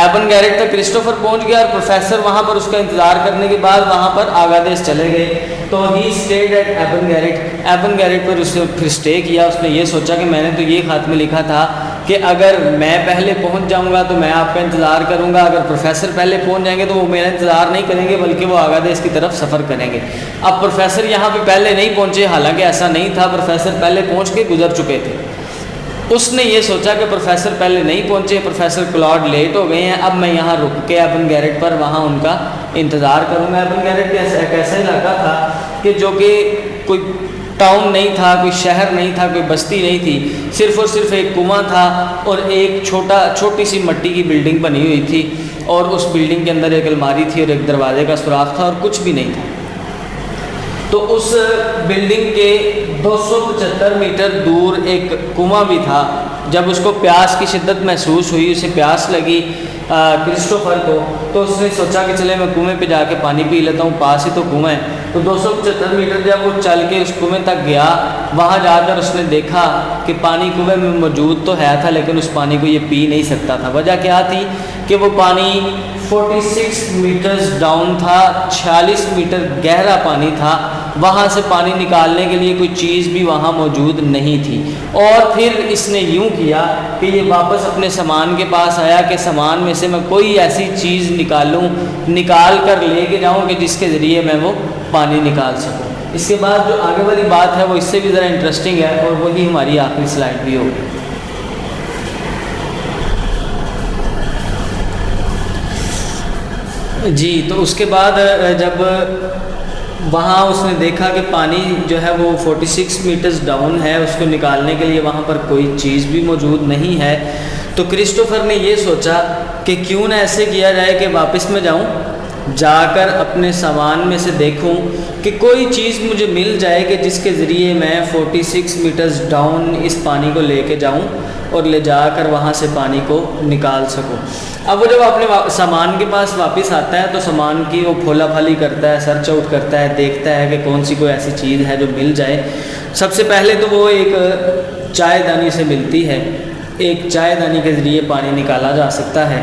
ایبن گیرٹ تک کرسٹوفر پہنچ گیا، اور پروفیسر وہاں پر اس کا انتظار کرنے کے بعد وہاں پر آگا دیش چلے گئے۔ تو ہی اسٹیڈ ایٹ ایبن گیرٹ۔ ایبن گیرٹ پر اس نے پھر اسٹے کیا۔ اس نے یہ سوچا کہ میں نے تو یہ خط میں لکھا تھا کہ اگر میں پہلے پہنچ جاؤں گا تو میں آپ کا انتظار کروں گا، اگر پروفیسر پہلے پہنچ جائیں گے تو وہ میرا انتظار نہیں کریں گے بلکہ وہ آگا دیش کی طرف سفر کریں گے۔ اب پروفیسر یہاں پہ پہلے نہیں پہنچے، حالانکہ ایسا نہیں تھا، پروفیسر پہلے پہنچ کے گزر چکے تھے۔ اس نے یہ سوچا کہ پروفیسر پہلے نہیں پہنچے، پروفیسر کلاڈ لیٹ ہو گئے ہیں، اب میں یہاں رک کے ایبن گیرٹ پر وہاں ان کا انتظار کروں گا۔ ایبن گیرٹ ایک ایسا علاقہ تھا کہ جو کہ کوئی ٹاؤن نہیں تھا، کوئی شہر نہیں تھا، کوئی بستی نہیں تھی، صرف اور صرف ایک کنواں تھا اور ایک چھوٹی سی مٹی کی بلڈنگ بنی ہوئی تھی، اور اس بلڈنگ کے اندر ایک الماری تھی اور ایک دروازے کا سوراخ تھا اور کچھ بھی نہیں تھا۔ تو اس بلڈنگ کے 275 میٹر دور ایک کنواں بھی تھا۔ جب اس کو پیاس کی شدت محسوس ہوئی، اسے پیاس لگی کرسٹوفر کو، تو اس نے سوچا کہ چلے میں کنویں پہ جا کے پانی پی لیتا ہوں، پاس ہی تو کنواں ہے۔ تو 275 میٹر جب وہ چل کے اس کنویں تک گیا، وہاں جا کر اس نے دیکھا کہ پانی کنویں میں موجود تو ہے تھا، لیکن اس پانی کو یہ پی نہیں سکتا تھا۔ وجہ کیا تھی کہ وہ پانی 46 میٹرز ڈاؤن تھا، 46 میٹر گہرا پانی تھا، وہاں سے پانی نکالنے کے لیے کوئی چیز بھی وہاں موجود نہیں تھی۔ اور پھر اس نے یوں کیا کہ یہ واپس اپنے سامان کے پاس آیا کہ سامان میں سے میں کوئی ایسی چیز نکال کر لے کے جاؤں کہ جس کے ذریعے میں وہ پانی نکال سکوں۔ اس کے بعد جو آگے والی بات ہے وہ اس سے بھی ذرا انٹرسٹنگ ہے، اور وہی ہماری آخری سلائڈ بھی ہوگی۔ جی، تو اس کے بعد جب وہاں اس نے دیکھا کہ پانی جو ہے وہ 46 میٹرز ڈاؤن ہے، اس کو نکالنے کے لیے وہاں پر کوئی چیز بھی موجود نہیں ہے، تو کرسٹوفر نے یہ سوچا کہ کیوں نہ ایسے کیا جائے کہ واپس میں جاؤں، جا کر اپنے سامان میں سے دیکھوں کہ کوئی چیز مجھے مل جائے کہ جس کے ذریعے میں 46 میٹرز ڈاؤن اس پانی کو لے کے جاؤں اور لے جا کر وہاں سے پانی کو نکال سکوں۔ اب وہ جب اپنے سامان کے پاس واپس آتا ہے تو سامان کی وہ پھولا پھالی کرتا ہے، سرچ آؤٹ کرتا ہے، دیکھتا ہے کہ کون سی کوئی ایسی چیز ہے جو مل جائے۔ سب سے پہلے تو وہ ایک چائے دانی سے ملتی ہے، ایک چائے دانی کے ذریعے پانی نکالا جا سکتا ہے،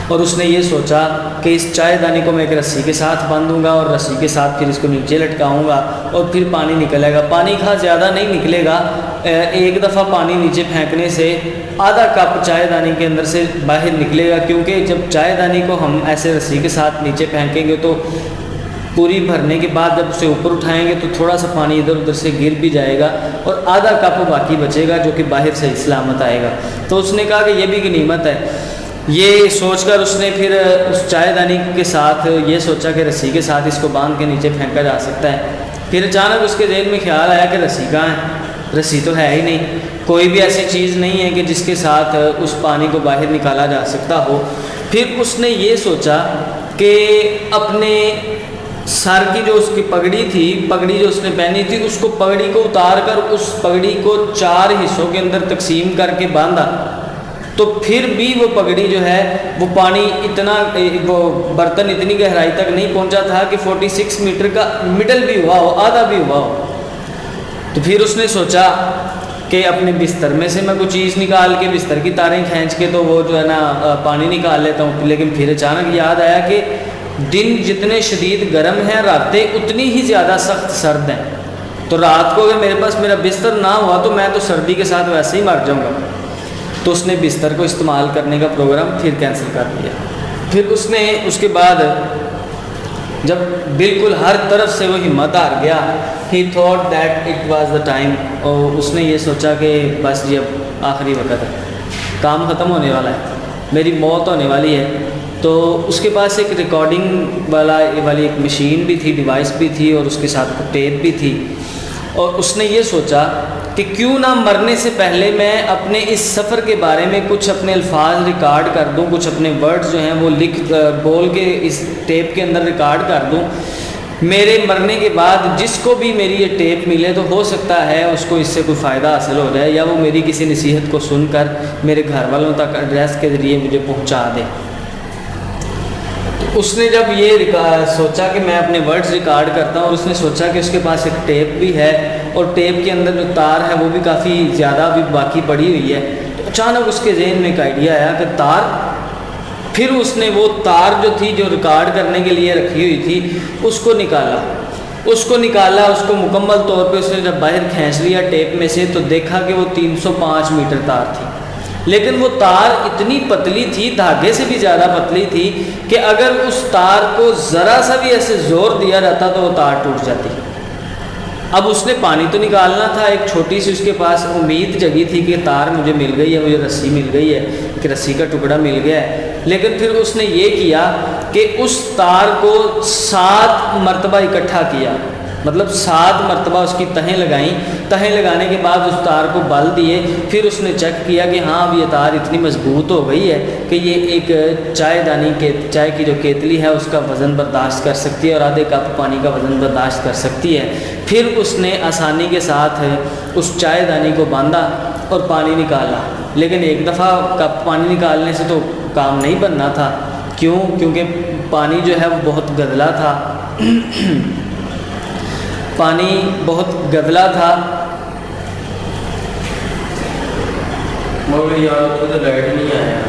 اور اس نے یہ سوچا کہ اس چائے دانی کو میں ایک رسی کے ساتھ باندھوں گا اور رسی کے ساتھ پھر اس کو نیچے لٹکاؤں گا اور پھر پانی نکلے گا۔ پانی کا زیادہ نہیں نکلے گا، ایک دفعہ پانی نیچے پھینکنے سے آدھا کپ چائے دانی کے اندر سے باہر نکلے گا، کیونکہ جب چائے دانی کو ہم ایسے رسی کے ساتھ نیچے پھینکیں گے تو پوری بھرنے کے بعد جب اسے اوپر اٹھائیں گے تو تھوڑا سا پانی ادھر ادھر سے گر بھی جائے گا اور آدھا کپ باقی بچے گا جو کہ باہر سے سلامت آئے گا۔ تو اس نے کہا کہ یہ بھی غنیمت ہے۔ یہ سوچ کر اس نے پھر اس چائے دانی کے ساتھ یہ سوچا کہ رسی کے ساتھ اس کو باندھ کے نیچے پھینکا جا سکتا ہے۔ پھر اچانک اس کے ذہن میں خیال آیا کہ رسی کہاں ہے، رسی تو ہے ہی نہیں، کوئی بھی ایسی چیز نہیں ہے کہ جس کے ساتھ اس پانی کو باہر نکالا جا سکتا ہو۔ پھر اس نے یہ سوچا کہ اپنے سر کی جو اس کی پگڑی تھی، پگڑی جو اس نے پہنی تھی، اس کو پگڑی کو اتار کر اس پگڑی کو 4 حصوں کے اندر تقسیم کر کے باندھا، تو پھر بھی وہ پگڑی جو ہے وہ پانی اتنا، وہ برتن اتنی گہرائی تک نہیں پہنچا تھا کہ 46 میٹر کا مڈل بھی ہوا ہو، آدھا بھی ہوا ہو۔ تو پھر اس نے سوچا کہ اپنے بستر میں سے میں کوئی چیز نکال کے بستر کی تاریں کھینچ کے تو وہ جو ہے نا پانی نکال لیتا ہوں۔ لیکن پھر اچانک یاد آیا کہ دن جتنے شدید گرم ہیں، راتیں اتنی ہی زیادہ سخت سرد ہیں، تو رات کو اگر میرے پاس میرا بستر نہ ہوا تو میں تو سردی کے ساتھ ویسے ہی مر جاؤں گا۔ تو اس نے بستر کو استعمال کرنے کا پروگرام پھر کینسل کر دیا۔ پھر اس نے اس کے بعد جب بالکل ہر طرف سے وہ ہمت ہار گیا، he thought that it was the time، اور اس نے یہ سوچا کہ بس جی اب آخری وقت ہے، کام ختم ہونے والا ہے، میری موت ہونے والی ہے۔ تو اس کے پاس ایک ریکارڈنگ والی ایک مشین بھی تھی، ڈیوائس بھی تھی، اور اس کے ساتھ ٹیپ بھی تھی، اور اس نے یہ سوچا کہ کیوں نہ مرنے سے پہلے میں اپنے اس سفر کے بارے میں کچھ اپنے الفاظ ریکارڈ کر دوں، کچھ اپنے ورڈز جو ہیں وہ بول کے اس ٹیپ کے اندر ریکارڈ کر دوں۔ میرے مرنے کے بعد جس کو بھی میری یہ ٹیپ ملے تو ہو سکتا ہے اس کو اس سے کوئی فائدہ حاصل ہو جائے، یا وہ میری کسی نصیحت کو سن کر میرے گھر والوں تک ایڈریس کے ذریعے مجھے پہنچا دے۔ اس نے جب یہ سوچا کہ میں اپنے ورڈز ریکارڈ کرتا ہوں، اور اس نے سوچا کہ اس کے پاس ایک ٹیپ بھی ہے، اور ٹیپ کے اندر جو تار ہے وہ بھی کافی زیادہ ابھی باقی پڑی ہوئی ہے، تو اچانک اس کے ذہن میں ایک آئیڈیا آیا کہ تار۔ پھر اس نے وہ تار جو تھی جو ریکارڈ کرنے کے لیے رکھی ہوئی تھی اس کو نکالا، اس کو مکمل طور پہ اس نے جب باہر کھینچ لیا ٹیپ میں سے، تو دیکھا کہ وہ 305 میٹر تار تھی۔ لیکن وہ تار اتنی پتلی تھی، دھاگے سے بھی زیادہ پتلی تھی، کہ اگر اس تار کو ذرا سا بھی ایسے زور دیا جاتا تو وہ تار ٹوٹ جاتی۔ اب اس نے پانی تو نکالنا تھا، ایک چھوٹی سی اس کے پاس امید جگی تھی کہ تار مجھے مل گئی ہے، مجھے رسی مل گئی ہے، کہ رسی کا ٹکڑا مل گیا ہے۔ لیکن پھر اس نے یہ کیا کہ اس تار کو 7 مرتبہ اکٹھا کیا، مطلب 7 مرتبہ اس کی تہیں لگائیں، تہیں لگانے کے بعد اس تار کو بل دیے۔ پھر اس نے چیک کیا کہ ہاں اب یہ تار اتنی مضبوط ہو گئی ہے کہ یہ ایک چائے کی جو کیتلی ہے اس کا وزن برداشت کر سکتی ہے، اور آدھے کپ پانی کا وزن برداشت کر سکتی ہے۔ پھر اس نے آسانی کے ساتھ اس چائے دانی کو باندھا اور پانی نکالا، لیکن ایک دفعہ کپ پانی نکالنے سے تو کام نہیں بننا تھا۔ کیوں؟ کیونکہ پانی جو ہے وہ بہت گدلا تھا، پانی بہت گدلا تھا۔ مگر یار تو لائٹ نہیں آیا۔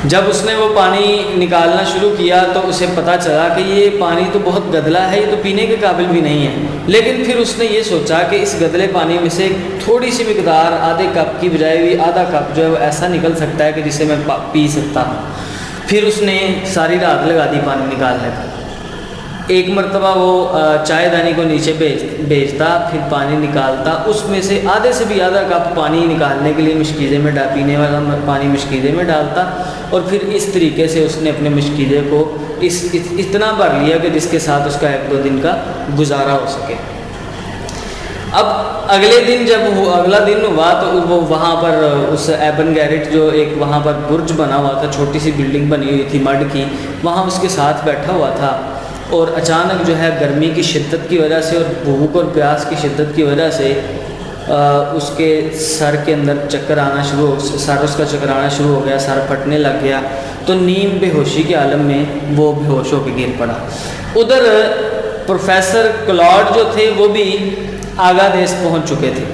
جب اس نے وہ پانی نکالنا شروع کیا تو اسے پتہ چلا کہ یہ پانی تو بہت گدلا ہے، یہ تو پینے کے قابل بھی نہیں ہے۔ لیکن پھر اس نے یہ سوچا کہ اس گدلے پانی میں سے تھوڑی سی مقدار، آدھے کپ کی بجائے بھی آدھا کپ جو ہے وہ ایسا نکل سکتا ہے کہ جسے میں پی سکتا ہوں۔ پھر اس نے ساری رات لگا دی پانی نکالنے پر۔ ایک مرتبہ وہ چائے دانی کو نیچے بھیجتا، پھر پانی نکالتا، اس میں سے آدھے سے بھی آدھا کپ پانی نکالنے کے لیے مشکیزے میں پینے والا پانی مشکیزے میں ڈالتا، اور پھر اس طریقے سے اس نے اپنے مشکیزے کو اتنا بھر لیا کہ جس کے ساتھ اس کا 1-2 دن کا گزارا ہو سکے۔ اب اگلے دن جب اگلا دن ہوا تو وہ وہاں پر اس ایبن گیرٹ جو ایک وہاں پر برج بنا ہوا تھا، چھوٹی سی بلڈنگ بنی ہوئی تھی مڈ کی، وہاں اس کے ساتھ بیٹھا ہوا تھا، اور اچانک جو ہے گرمی کی شدت کی وجہ سے اور بھوک اور پیاس کی شدت کی وجہ سے اس کے سر کے اندر چکر آنا شروع ہو گیا، سر پھٹنے لگ گیا، تو نیم بے ہوشی کے عالم میں وہ بے ہوش ہو کے گر پڑا۔ ادھر پروفیسر کلاڈ جو تھے وہ بھی آگا دیس پہنچ چکے تھے۔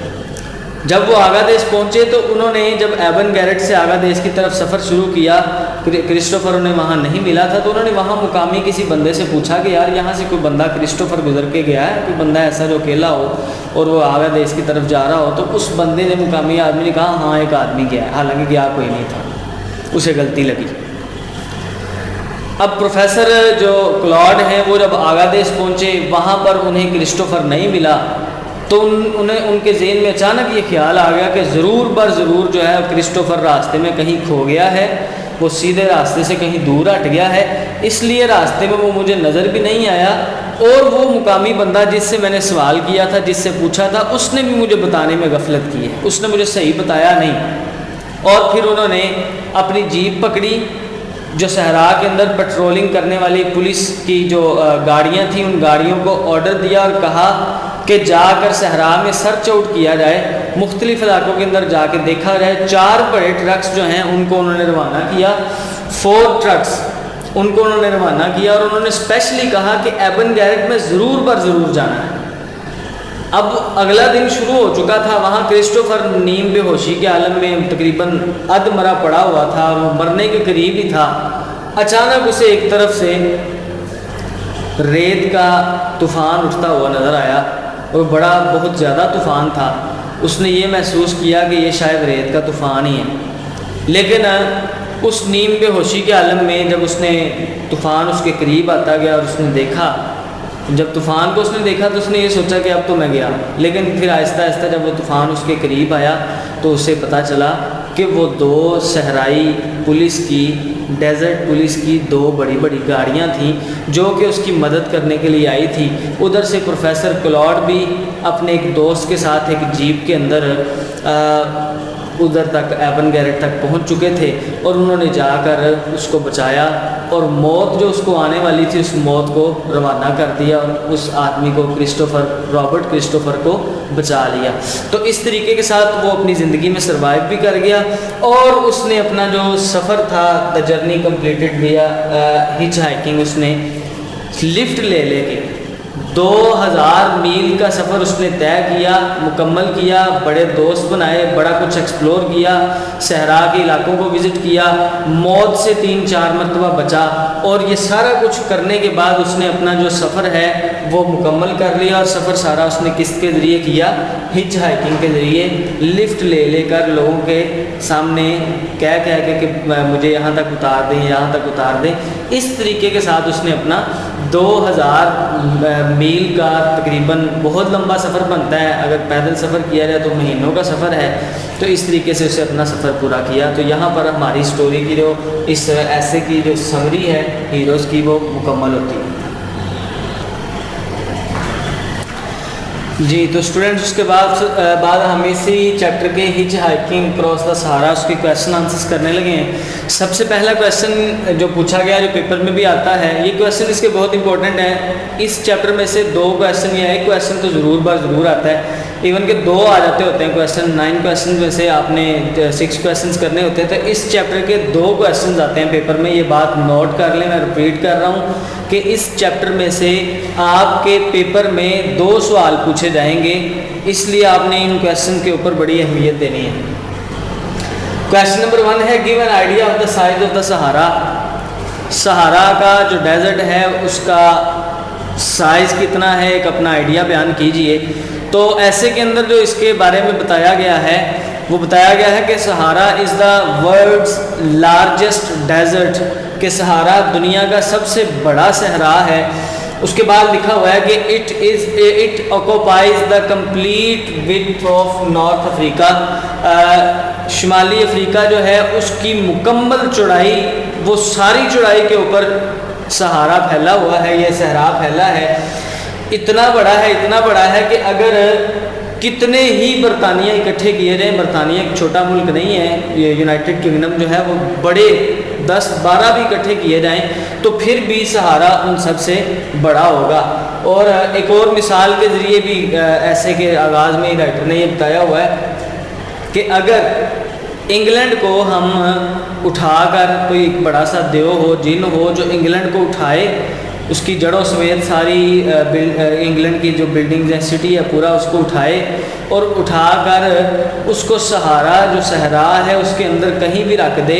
جب وہ آگا دیس پہنچے تو انہوں نے جب ایبن گیرٹ سے آگا دیس کی طرف سفر شروع کیا، کرسٹوفر انہیں وہاں نہیں ملا تھا، تو انہوں نے وہاں مقامی کسی بندے سے پوچھا کہ یار یہاں سے کوئی بندہ کرسٹوفر گزر کے گیا ہے، کوئی بندہ ایسا جو اکیلا ہو اور وہ آگا دیس کی طرف جا رہا ہو؟ تو اس بندے نے، مقامی آدمی نے کہا ہاں ایک آدمی گیا ہے، حالانکہ گیا کوئی نہیں تھا، اسے غلطی لگی۔ اب پروفیسر جو کلاڈ ہیں وہ جب آگادیس پہنچے وہاں پر انہیں کرسٹوفر نہیں ملا، تو ان کے ذہن میں اچانک یہ خیال آ گیا کہ ضرور بر ضرور جو ہے کرسٹوفر راستے میں کہیں کھو گیا ہے، وہ سیدھے راستے سے کہیں دور ہٹ گیا ہے، اس لیے راستے میں وہ مجھے نظر بھی نہیں آیا، اور وہ مقامی بندہ جس سے میں نے سوال کیا تھا، جس سے پوچھا تھا، اس نے بھی مجھے بتانے میں غفلت کی ہے، اس نے مجھے صحیح بتایا نہیں۔ اور پھر انہوں نے اپنی جیپ پکڑی، جو صحرا کے اندر پیٹرولنگ کرنے والی پولیس کی جو گاڑیاں تھیں، ان گاڑیوں کو آرڈر دیا اور کہا کہ جا کر صحرا میں سرچ آؤٹ کیا جائے، مختلف علاقوں کے اندر جا کے دیکھا جائے۔ 4 بڑے ٹرکس جو ہیں ان کو انہوں نے روانہ کیا، 4 ٹرکس ان کو انہوں نے روانہ کیا، اور انہوں نے اسپیشلی کہا کہ ایبن گیرٹ میں ضرور بر ضرور جانا ہے۔ اب اگلا دن شروع ہو چکا تھا، وہاں کرسٹوفر نیم بے ہوشی کے عالم میں تقریباً مرا پڑا ہوا تھا، وہ مرنے کے قریب ہی تھا۔ اچانک اسے ایک طرف سے ریت کا طوفان اٹھتا ہوا نظر آیا، اور بہت زیادہ طوفان تھا۔ اس نے یہ محسوس کیا کہ یہ شاید ریت کا طوفان ہی ہے، لیکن اس نیم بے ہوشی کے عالم میں جب اس نے طوفان اس کے قریب آتا گیا اور اس نے دیکھا، جب طوفان کو اس نے دیکھا تو اس نے یہ سوچا کہ اب تو میں گیا، لیکن پھر آہستہ آہستہ جب وہ طوفان اس کے قریب آیا تو اسے پتہ چلا کہ وہ 2 صحرائی پولیس کی، ڈیزرٹ پولیس کی 2 بڑی بڑی گاڑیاں تھیں جو کہ اس کی مدد کرنے کے لیے آئی تھی۔ ادھر سے پروفیسر کلاڈ بھی اپنے ایک دوست کے ساتھ ایک جیپ کے اندر ادھر تک ایبن گیرٹ تک پہنچ چکے تھے، اور انہوں نے جا کر اس کو بچایا، اور موت جو اس کو آنے والی تھی اس موت کو روانہ کر دیا، اور اس آدمی کو رابرٹ کرسٹوفر کو بچا لیا۔ تو اس طریقے کے ساتھ وہ اپنی زندگی میں سروائیو بھی کر گیا، اور اس نے اپنا جو سفر تھا دا جرنی کمپلیٹڈ ویا ہچ ہائکنگ، اس نے لفٹ لے کے 2000 میل کا سفر اس نے طے کیا، مکمل کیا، بڑے دوست بنائے، بڑا کچھ ایکسپلور کیا، صحرا کے علاقوں کو وزٹ کیا، موت سے 3-4 مرتبہ بچا، اور یہ سارا کچھ کرنے کے بعد اس نے اپنا جو سفر ہے وہ مکمل کر لیا۔ اور سفر سارا اس نے کس کے ذریعے کیا؟ ہچ ہائکنگ کے ذریعے، لفٹ لے کر لوگوں کے سامنے کہہ کے کہ مجھے یہاں تک اتار دیں، یہاں تک اتار دیں۔ اس طریقے کے ساتھ اس نے اپنا 2000 میل کا تقریباً بہت لمبا سفر بنتا ہے، اگر پیدل سفر کیا جائے تو مہینوں کا سفر ہے، تو اس طریقے سے اسے اپنا سفر پورا کیا۔ تو یہاں پر ہماری سٹوری کی جو اس ایسے کی جو سمری ہے ہیروز کی وہ مکمل ہوتی ہے۔ جی تو اسٹوڈنٹس اس کے بعد ہم اسی چیپٹر کے ہچ ہائکنگ کراس دا سہارا اس کے کویشچن آنسرس کرنے لگے ہیں۔ سب سے پہلا کویشچن جو پوچھا گیا جو پیپر میں بھی آتا ہے، یہ کویشچن اس کے بہت امپورٹنٹ ہیں۔ اس چیپٹر میں سے 2 کویشچن یا 1 کویشچن تو ضرور بر ضرور آتا ہے، ایون کہ 2 آ جاتے ہوتے ہیں کویشچن۔ 9 کویشچن میں سے آپ نے 6 کویشچنس کرنے ہوتے ہیں، تو اس چیپٹر کے 2 کویشچنز آتے ہیں پیپر میں۔ یہ بات نوٹ کر لیں، میں رپیٹ کر رہا ہوں کہ اس چیپٹر میں سے آپ کے پیپر میں 2 سوال پوچھے جائیں گے، اس لیے آپ نے ان کویشچن کے اوپر بڑی اہمیت دینی ہے۔ کویشچن نمبر 1 ہے give an idea of the size of the سہارا۔ سہارا کا جو ڈیزرٹ ہے اس کا سائز کتنا ہے، ایک اپنا آئیڈیا بیان کیجئے۔ تو ایسے کے اندر جو اس کے بارے میں بتایا گیا ہے وہ بتایا گیا ہے کہ سہارا از دا ورلڈز لارجسٹ ڈیزرٹ، کہ سہارا دنیا کا سب سے بڑا صحرا ہے۔ اس کے بعد لکھا ہوا ہے کہ it occupies the complete width of North Africa, شمالی افریقہ جو ہے اس کی مکمل چوڑائی، وہ ساری چوڑائی کے اوپر سہارا پھیلا ہوا ہے، یہ صحرا پھیلا ہے۔ اتنا بڑا ہے کہ اگر کتنے ہی برطانیہ اکٹھے کیے جائیں، برطانیہ ایک چھوٹا ملک نہیں ہے، یہ یونائٹڈ کنگڈم جو ہے وہ بڑے 10-12 بھی اکٹھے کیے جائیں تو پھر بھی سہارا ان سب سے بڑا ہوگا۔ اور ایک اور مثال کے ذریعے بھی ایسے کے آغاز میں رائٹر نے یہ بتایا ہوا ہے کہ اگر انگلینڈ کو ہم اٹھا کر، کوئی ایک بڑا سا دیو ہو، جن ہو جو انگلینڈ کو اٹھائے، اس کی جڑوں سمیت ساری انگلینڈ کی جو بلڈنگز ہیں، سٹی ہے پورا، اس کو اٹھائے اور اٹھا کر اس کو سہارا جو صحرا ہے اس کے اندر کہیں بھی رکھ دے،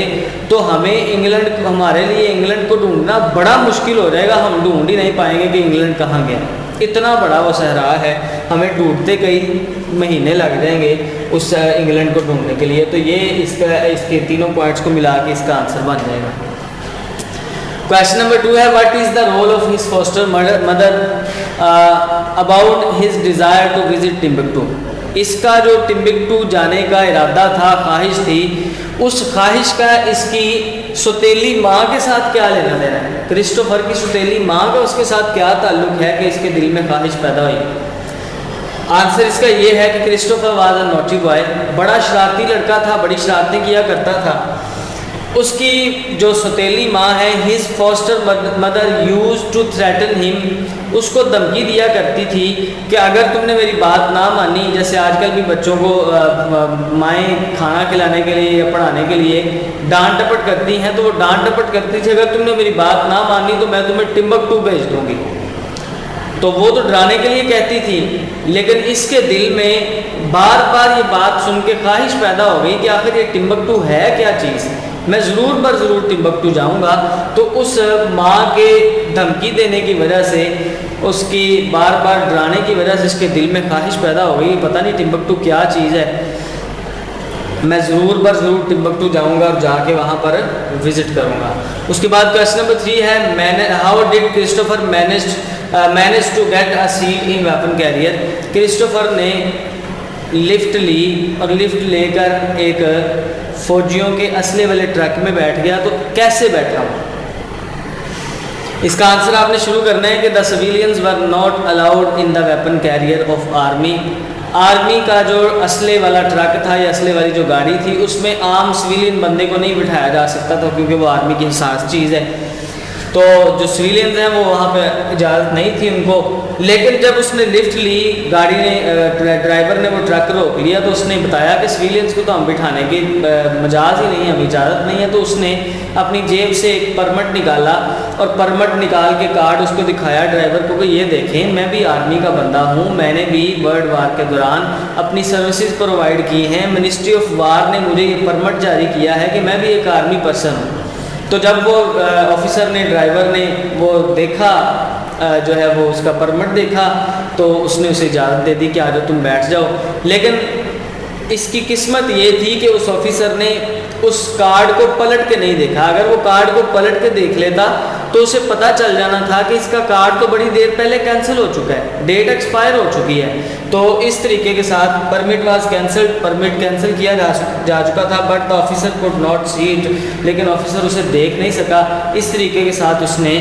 تو ہمارے لیے انگلینڈ کو ڈھونڈنا بڑا مشکل ہو جائے گا، ہم ڈھونڈ ہی نہیں پائیں گے کہ انگلینڈ کہاں گیا۔ اتنا بڑا وہ صحرا ہے، ہمیں ڈھونڈتے کئی مہینے لگ جائیں گے اس انگلینڈ کو ڈھونڈنے کے لیے۔ تو یہ اس کے تینوں پوائنٹس کو ملا کے اس کا آنسر بن جائے گا۔ Question number 2 ہے what is the role of his foster mother about his desire to visit Timbuktu. اس کا جو ٹمبکٹو جانے کا ارادہ تھا، خواہش تھی، اس خواہش کا اس کی سوتیلی ماں کے ساتھ کیا لینا دینا ہے؟ کرسٹوفر کی سوتیلی ماں کا اس کے ساتھ کیا تعلق ہے کہ اس کے دل میں خواہش پیدا ہوئی؟ آنسر اس کا یہ ہے کہ Christopher was a naughty boy, بڑا شرارتی لڑکا تھا، بڑی شرارتیں کیا کرتا تھا. اس کی جو سوتیلی ماں ہے his foster mother used to threaten him, اس کو دھمکی دیا کرتی تھی کہ اگر تم نے میری بات نہ مانی، جیسے آج کل بھی بچوں کو مائیں کھانا کھلانے کے لیے یا پڑھانے کے لیے ڈانٹ ڈپٹ کرتی ہیں، تو وہ ڈانٹ ڈپٹ کرتی تھی اگر تم نے میری بات نہ مانی تو میں تمہیں ٹمبکٹو بھیج دوں گی. تو وہ تو ڈرانے کے لیے کہتی تھی، لیکن اس کے دل میں بار بار یہ بات سن کے خواہش پیدا ہو گئی کہ آخر یہ ٹمبکٹو ہے کیا چیز، میں ضرور بر ضرور ٹمبکٹو جاؤں گا. تو اس ماں کے دھمکی دینے کی وجہ سے، اس کی بار بار ڈرانے کی وجہ سے اس کے دل میں خواہش پیدا ہو گئی، پتہ نہیں ٹمبکٹو کیا چیز ہے، میں ضرور بر ضرور ٹمبکٹو جاؤں گا اور جا کے وہاں پر وزٹ کروں گا. اس کے بعد کویسچن نمبر 3 ہے how did Christopher manage to get a seat in weapon carrier. Christopher نے لفٹ لی اور لفٹ لے کر ایک فوجیوں کے اسلحے والے ٹرک میں بیٹھ گیا. تو کیسے بیٹھا ہوں؟ اس کا آنسر آپ نے شروع کرنا ہے کہ the civilians were not allowed in the weapon carrier of army. Army کا جو اسلحے والا ٹرک تھا یا اسلحے والی جو گاڑی تھی اس میں عام سویلین بندے کو نہیں بٹھایا جا سکتا تھا کیونکہ وہ آرمی کی حساس چیز ہے. تو جو سویلینز ہیں وہ وہاں پہ اجازت نہیں تھی ان کو. لیکن جب اس نے لفٹ لی، گاڑی نے ڈرائیور نے وہ ٹرک روک لیا تو اس نے بتایا کہ سویلینز کو تو ہم بٹھانے کی مجاز ہی نہیں ہے، ہمیں اجازت نہیں ہے. تو اس نے اپنی جیب سے ایک پرمٹ نکالا اور پرمٹ نکال کے کارڈ اس کو دکھایا ڈرائیور کو کہ یہ دیکھیں میں بھی آرمی کا بندہ ہوں، میں نے بھی ورلڈ وار کے دوران اپنی سروسز پرووائڈ کی ہیں، منسٹری آف وار نے مجھے یہ پرمٹ جاری کیا ہے کہ میں بھی ایک آرمی پرسن ہوں. تو جب وہ آفیسر نے، ڈرائیور نے وہ دیکھا، جو ہے وہ اس کا پرمٹ دیکھا تو اس نے اسے اجازت دے دی کہ آجاؤ تم بیٹھ جاؤ. لیکن اس کی قسمت یہ تھی کہ اس آفیسر نے اس کارڈ کو پلٹ کے نہیں دیکھا. اگر وہ کارڈ کو پلٹ کے دیکھ لیتا تو اسے پتہ چل جانا تھا کہ اس کا کارڈ تو بڑی دیر پہلے کینسل ہو چکا ہے، ڈیٹ ایکسپائر ہو چکی ہے. تو اس طریقے کے ساتھ permit was cancelled, permit cancel کیا جا چکا تھا، but the officer could not see it, لیکن آفیسر اسے دیکھ نہیں سکا. اس طریقے کے ساتھ اس نے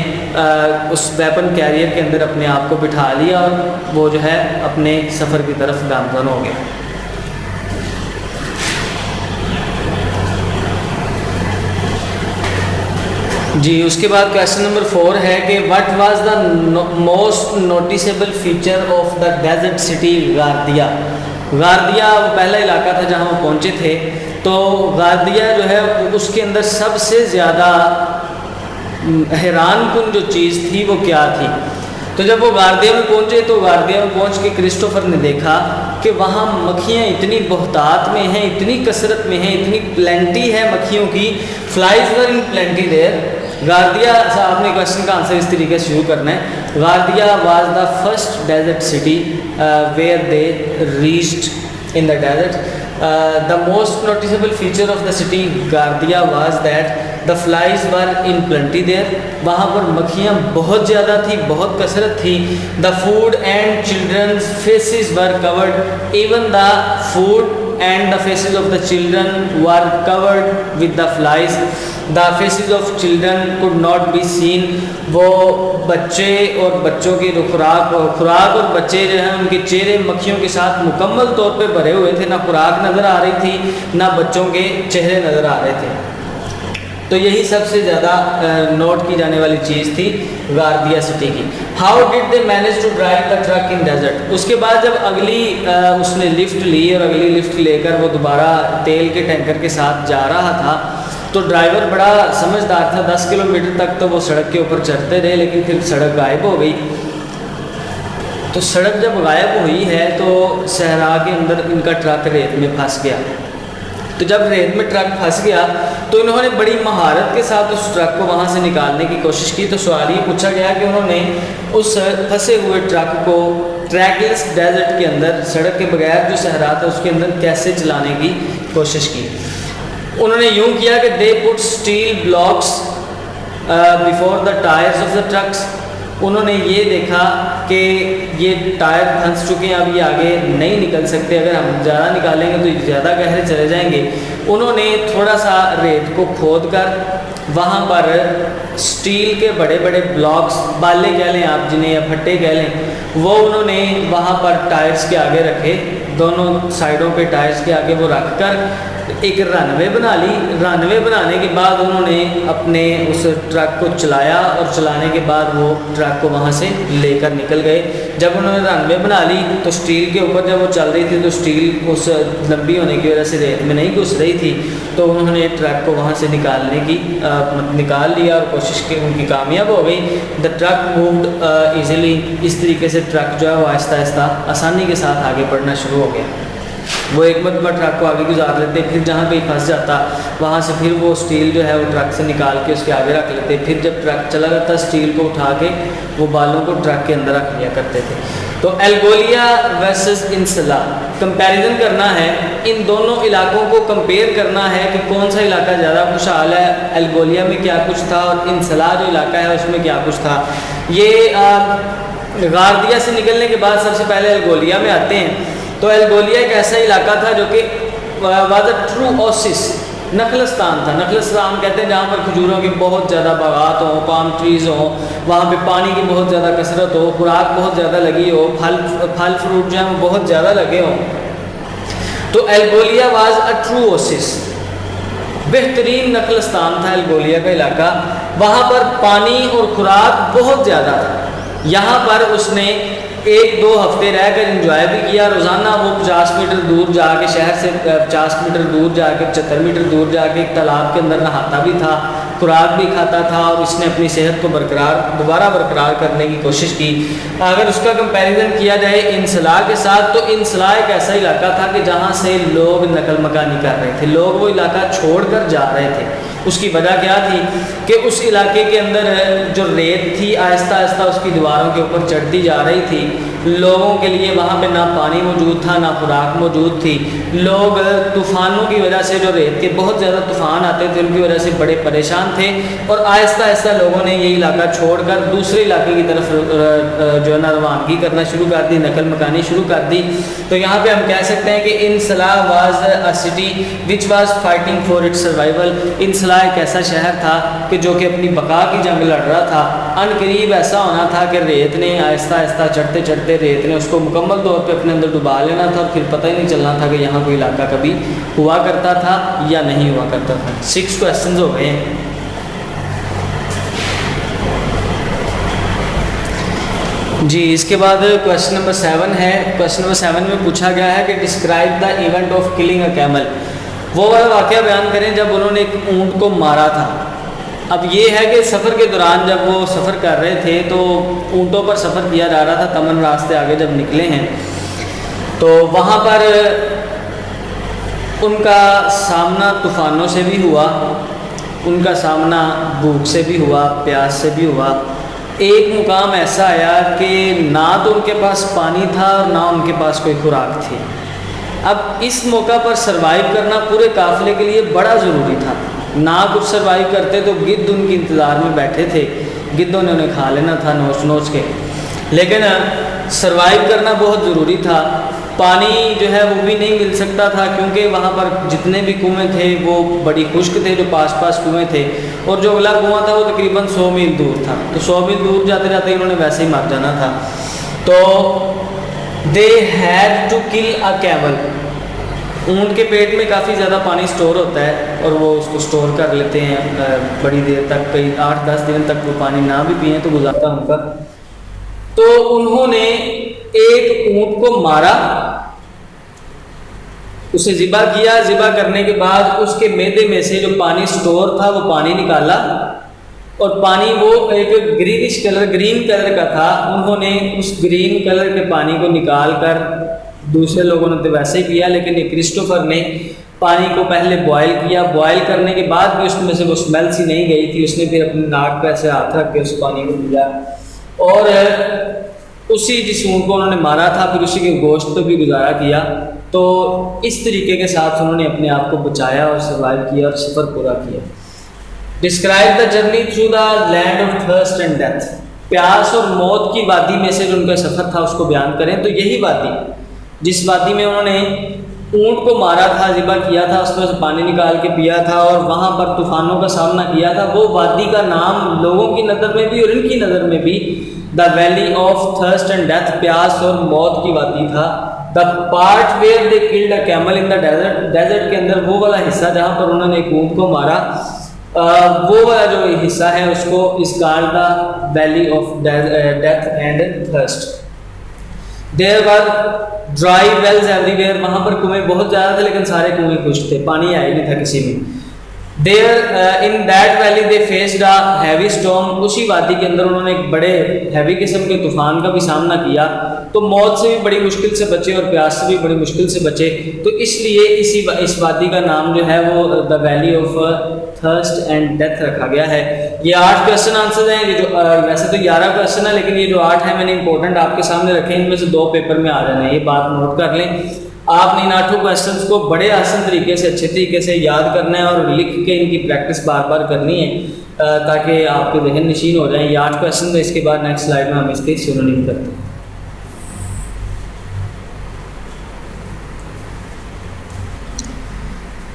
اس ویپن کیریئر کے اندر اپنے آپ کو بٹھا لیا اور وہ جو ہے اپنے سفر کی طرف گامزن ہو گیا. جی اس کے بعد کویسچن نمبر 4 ہے کہ what was the most noticeable feature of the desert city Ghardaia. Ghardaia وہ پہلا علاقہ تھا جہاں وہ پہنچے تھے. تو غاردیہ جو ہے اس کے اندر سب سے زیادہ حیران کن جو چیز تھی وہ کیا تھی؟ تو جب وہ غاردیہ میں پہنچے تو غاردیہ میں پہنچ کے کرسٹوفر نے دیکھا کہ وہاں مکھیاں اتنی بہتات میں ہیں، اتنی کثرت میں ہیں، اتنی پلینٹی ہے مکھیوں کی. فلائز ور ان پلینٹی دیر. غاردیہ آپ نے کویسچن کا آنسر اس طریقے سے شروع کرنا ہے. Ghardaia was the first desert city where they reached in the desert. The most noticeable feature of the city Ghardaia was that the flies were in plenty there. وہاں پر مکھیاں بہت زیادہ تھیں، بہت کثرت تھی. The food and children's faces were covered. Even the food and the faces of the children were covered with the flies. The faces of children could not be seen. وہ بچے اور بچوں کی خوراک اور بچے جو ہیں ان کے چہرے مکھیوں کے ساتھ مکمل طور پہ بھرے ہوئے تھے. نہ خوراک نظر آ رہی تھی، نہ بچوں کے چہرے نظر آ رہے تھے. تو یہی سب سے زیادہ نوٹ کی جانے والی چیز تھی غاردیہ سٹی کی. How did they manage to drive the truck in desert. اس کے بعد جب اگلی اس نے لفٹ لی اور اگلی لفٹ لے کر وہ دوبارہ تیل کے ٹینکر کے ساتھ جا رہا تھا تو ڈرائیور بڑا سمجھدار تھا. 10 کلومیٹر تک تو وہ سڑک کے اوپر چڑھتے رہے لیکن پھر سڑک غائب ہو گئی. تو سڑک جب غائب ہوئی ہے تو صحرا کے اندر ان کا ٹرک ریت میں پھنس گیا. تو جب ریت میں ٹرک پھنس گیا تو انہوں نے بڑی مہارت کے ساتھ اس ٹرک کو وہاں سے نکالنے کی کوشش کی. تو سوال یہ پوچھا گیا کہ انہوں نے اس پھنسے ہوئے ٹرک کو ٹریکلیس ڈیزرٹ کے اندر، سڑک کے بغیر جو صحرا تھا اس کے اندر کیسے چلانے کی کوشش کی. انہوں نے یوں کیا کہ they put steel blocks before the tires of the trucks. انہوں نے یہ دیکھا کہ یہ ٹائر پھنس چکے ہیں, اب یہ آگے نہیں نکل سکتے, اگر ہم زیادہ نکالیں گے تو زیادہ گہرے چلے جائیں گے. انہوں نے تھوڑا سا ریت کو کھود کر وہاں پر سٹیل کے بڑے بڑے بلاکس, بالے کہہ لیں آپ جنہیں, یا پھٹے کہہ لیں, وہ انہوں نے وہاں پر ٹائرز کے آگے رکھے, دونوں سائڈوں پہ ٹائرز کے آگے وہ رکھ کر ایک رن وے بنا لی. رن وے بنانے کے بعد انہوں نے اپنے اس ٹرک کو چلایا, اور چلانے کے بعد وہ ٹرک کو وہاں سے لے کر نکل گئے. جب انہوں نے رن وے بنا لی تو سٹیل کے اوپر جب وہ چل رہی تھی تو سٹیل اس لمبی ہونے کی وجہ سے ریت میں نہیں گھس رہی تھی, تو انہوں نے ٹرک کو وہاں سے نکال لیا اور کوشش کی, ان کی کامیاب ہو گئی. دا ٹرک مووڈ ایزیلی. اس طریقے سے ٹرک جو ہے وہ آہستہ آہستہ آسانی کے ساتھ آگے بڑھنا شروع ہو گیا. وہ ایک مرتبہ ٹرک کو آگے گزار لیتے, پھر جہاں کہیں پھنس جاتا وہاں سے پھر وہ سٹیل جو ہے وہ ٹرک سے نکال کے اس کے آگے رکھ لیتے, پھر جب ٹرک چلا جاتا سٹیل کو اٹھا کے وہ بالوں کو ٹرک کے اندر رکھ لیا کرتے تھے. تو الگولیا ورسز انسلا, کمپیریزن کرنا ہے, ان دونوں علاقوں کو کمپیئر کرنا ہے کہ کون سا علاقہ زیادہ خوشحال ہے. الگولیا میں کیا کچھ تھا اور انسلا جو علاقہ ہے اس میں کیا کچھ تھا. یہ غاردیہ سے نکلنے کے بعد سب سے پہلے الگولیا میں آتے ہیں. تو الگولیا ایک ایسا علاقہ تھا جو کہ واز اے ٹرو اوسس, نخلستان تھا. نخلستان کہتے ہیں جہاں پر کھجوروں کے بہت زیادہ باغات ہوں, پام ٹریز ہوں, وہاں پہ پانی کی بہت زیادہ کثرت ہو, خوراک بہت زیادہ لگی ہو, پھل فروٹ جو ہیں وہ بہت زیادہ لگے ہوں. تو الگولیا واز اے ٹرو اوسس, بہترین نخلستان تھا الگولیا کا علاقہ. وہاں پر پانی اور خوراک بہت زیادہ تھا. یہاں پر اس نے 1-2 ہفتے رہ کر انجوائے بھی کیا. روزانہ وہ 50 میٹر دور جا کے, شہر سے 50 میٹر دور جا کے, 75 میٹر دور جا کے ایک تالاب کے اندر نہاتا بھی تھا, خوراک بھی کھاتا تھا, اور اس نے اپنی صحت کو دوبارہ برقرار کرنے کی کوشش کی. اگر اس کا کمپیریزن کیا جائے انسلا کے ساتھ, تو انسلا ایک ایسا علاقہ تھا کہ جہاں سے لوگ نقل مکانی کر رہے تھے, لوگ وہ علاقہ چھوڑ کر جا رہے تھے. اس کی وجہ کیا تھی کہ اس علاقے کے اندر جو ریت تھی آہستہ آہستہ اس کی دیواروں کے اوپر چڑھتی جا رہی تھی. لوگوں کے لیے وہاں پہ نہ پانی موجود تھا, نہ خوراک موجود تھی. لوگ طوفانوں کی وجہ سے, جو ریت کے بہت زیادہ طوفان آتے تھے ان کی وجہ سے بڑے پریشان تھے, اور آہستہ آہستہ لوگوں نے یہ علاقہ چھوڑ کر دوسرے علاقے کی طرف جو ہے نا روانگی کرنا شروع کر دی, نقل مکانی شروع کر دی. تو یہاں پہ ہم کہہ سکتے ہیں کہ In Salah was a city which was fighting for its survival. In Salah ایک ایسا شہر تھا کہ جو کہ اپنی بقا کی جنگ لڑ رہا تھا. ان قریب ایسا ہونا تھا کہ ریت نے آہستہ آہستہ چڑھتے چڑھتے ریت نے اس کو مکمل طور پہ اپنے اندر ڈبا لینا تھا, اور پھر پتہ ہی نہیں چلنا تھا کہ یہاں کوئی علاقہ کبھی ہوا کرتا تھا یا نہیں ہوا کرتا تھا. 6 کویسچنز ہو گئے ہیں. جی اس کے بعد کویسچن نمبر 7 ہے. کویسچن نمبر 7 میں پوچھا گیا ہے کہ describe the event of killing a camel. وہ واقعہ بیان کریں جب انہوں نے ایک اونٹ کو مارا تھا. اب یہ ہے کہ سفر کے دوران جب وہ سفر کر رہے تھے تو اونٹوں پر سفر کیا جا رہا تھا. تمن راستے آگے جب نکلے ہیں تو وہاں پر ان کا سامنا طوفانوں سے بھی ہوا, ان کا سامنا بھوک سے بھی ہوا, پیاس سے بھی ہوا. ایک مقام ایسا آیا کہ نہ تو ان کے پاس پانی تھا اور نہ ان کے پاس کوئی خوراک تھی. اب اس موقع پر سروائیو کرنا پورے قافلے کے لیے بڑا ضروری تھا. نہ کچھ سروائیو کرتے تو گدھ ان کی انتظار میں بیٹھے تھے, گدھوں نے انہیں کھا لینا تھا نوچ نوچ کے. لیکن سروائیو کرنا بہت ضروری تھا. پانی جو ہے وہ بھی نہیں مل سکتا تھا کیونکہ وہاں پر جتنے بھی کنویں تھے وہ بڑی خشک تھے, جو پاس پاس کنویں تھے, اور جو اگلا کنواں تھا وہ تقریباً 100 میل دور تھا. تو 100 میل دور جاتے جاتے انہوں نے ویسے ہی مر جانا تھا. تو they had to kill a camel. اونٹ کے پیٹ میں کافی زیادہ پانی سٹور ہوتا ہے اور وہ اس کو سٹور کر لیتے ہیں بڑی دیر تک, کئی 8-10 دن تک وہ پانی نہ بھی پئیں تو گزارتا ان کا. تو انہوں نے ایک اونٹ کو مارا, اسے ذبح کیا. ذبح کرنے کے بعد اس کے معدے میں سے جو پانی سٹور تھا وہ پانی نکالا, اور پانی وہ ایک گرینش کلر, گرین کلر کا تھا. انہوں نے اس گرین کلر کے پانی کو نکال کر, دوسرے لوگوں نے تو ویسے ہی پیا, لیکن یہ کرسٹوفر نے پانی کو پہلے بوائل کیا. بوائل کرنے کے بعد بھی اس میں سے وہ اسمیل سی نہیں گئی تھی. اس نے پھر اپنے ناک پہ ایسے ہاتھ رکھ کے اس پانی کو پیا, اور اسی جس اونٹ کو انہوں نے مارا تھا پھر اسی کے گوشت پہ بھی گزارا کیا. تو اس طریقے کے ساتھ انہوں نے اپنے آپ کو بچایا اور سروائیو کیا اور سفر پورا کیا. Describe the journey through the land of thirst and death. پیاس اور موت کی وادی میں سے جو ان کا سفر تھا اس کو بیان کریں. تو یہی وادی جس وادی میں انہوں نے اونٹ کو مارا تھا, ذبح کیا تھا, اس میں سے پانی نکال کے پیا تھا اور وہاں پر طوفانوں کا سامنا کیا تھا, وہ وادی کا نام لوگوں کی نظر میں بھی اور ان کی نظر میں بھی the valley of thirst and death, پیاس اور موت کی وادی تھا. The part where they killed a camel in the desert, desert کے اندر وہ والا حصہ جہاں پر انہوں نے ایک اونٹ کو مارا, وہ والا جو حصہ ہے اس کو اس called the valley of death and thirst. There were dry wells everywhere, وہاں پر کنویں بہت زیادہ تھے لیکن سارے کنویں خشک تھے, پانی آیا نہیں تھا کسی میں. There in that valley they faced a heavy storm, اسی وادی کے اندر انہوں نے ایک بڑے ہیوی قسم کے طوفان کا بھی سامنا کیا, تو موت سے بھی بڑی مشکل سے بچے اور پیاس سے بھی بڑی مشکل سے بچے. تو اس لیے اس وادی کا نام جو ہے وہ the valley of thirst and death رکھا گیا ہے. یہ 8 کویشچن آنسر ہیں, یہ جو ویسے تو 11 کویشچن ہے لیکن یہ جو 8 ہیں میں نے امپورٹنٹ آپ کے سامنے رکھے, ان میں سے 2 پیپر میں آ جانے ہیں, یہ بات نوٹ کر لیں. آپ نے ان 8 کویشچنس کو بڑے آسان طریقے سے اچھے طریقے سے یاد کرنا ہے اور لکھ کے ان کی پریکٹس بار بار کرنی ہے تاکہ آپ کے ذہن نشین ہو جائیں. یہ 8 کویشچن, اس کے بعد نیکسٹ سلائیڈ میں ہم اس کے سینونیم کرتے ہیں.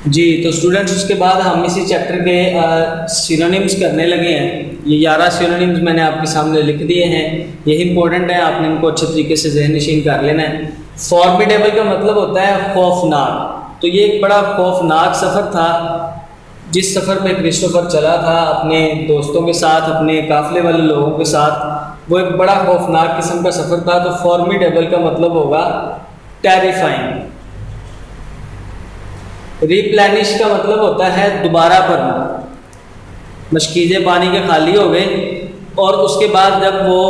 جی تو اسٹوڈنٹس اس کے بعد ہم اسی چیپٹر کے سینونیمز کرنے لگے ہیں. یہ 11 سینونیمز میں نے آپ کے سامنے لکھ دیے ہیں, یہی امپورٹنٹ ہے, آپ نے ان کو اچھے طریقے سے ذہن نشین کر لینا ہے. فارمیڈیبل کا مطلب ہوتا ہے خوفناک, تو یہ ایک بڑا خوفناک سفر تھا جس سفر پہ کرسٹوفر چلا تھا اپنے دوستوں کے ساتھ, اپنے قافلے والے لوگوں کے ساتھ. وہ ایک بڑا خوفناک قسم کا سفر تھا. تو فارمیڈیبل کا مطلب ہوگا ٹیریفائنگ. ریپلینش کا مطلب ہوتا ہے دوبارہ بھرنا. مشکیزیں پانی کے خالی ہو گئے اور اس کے بعد جب وہ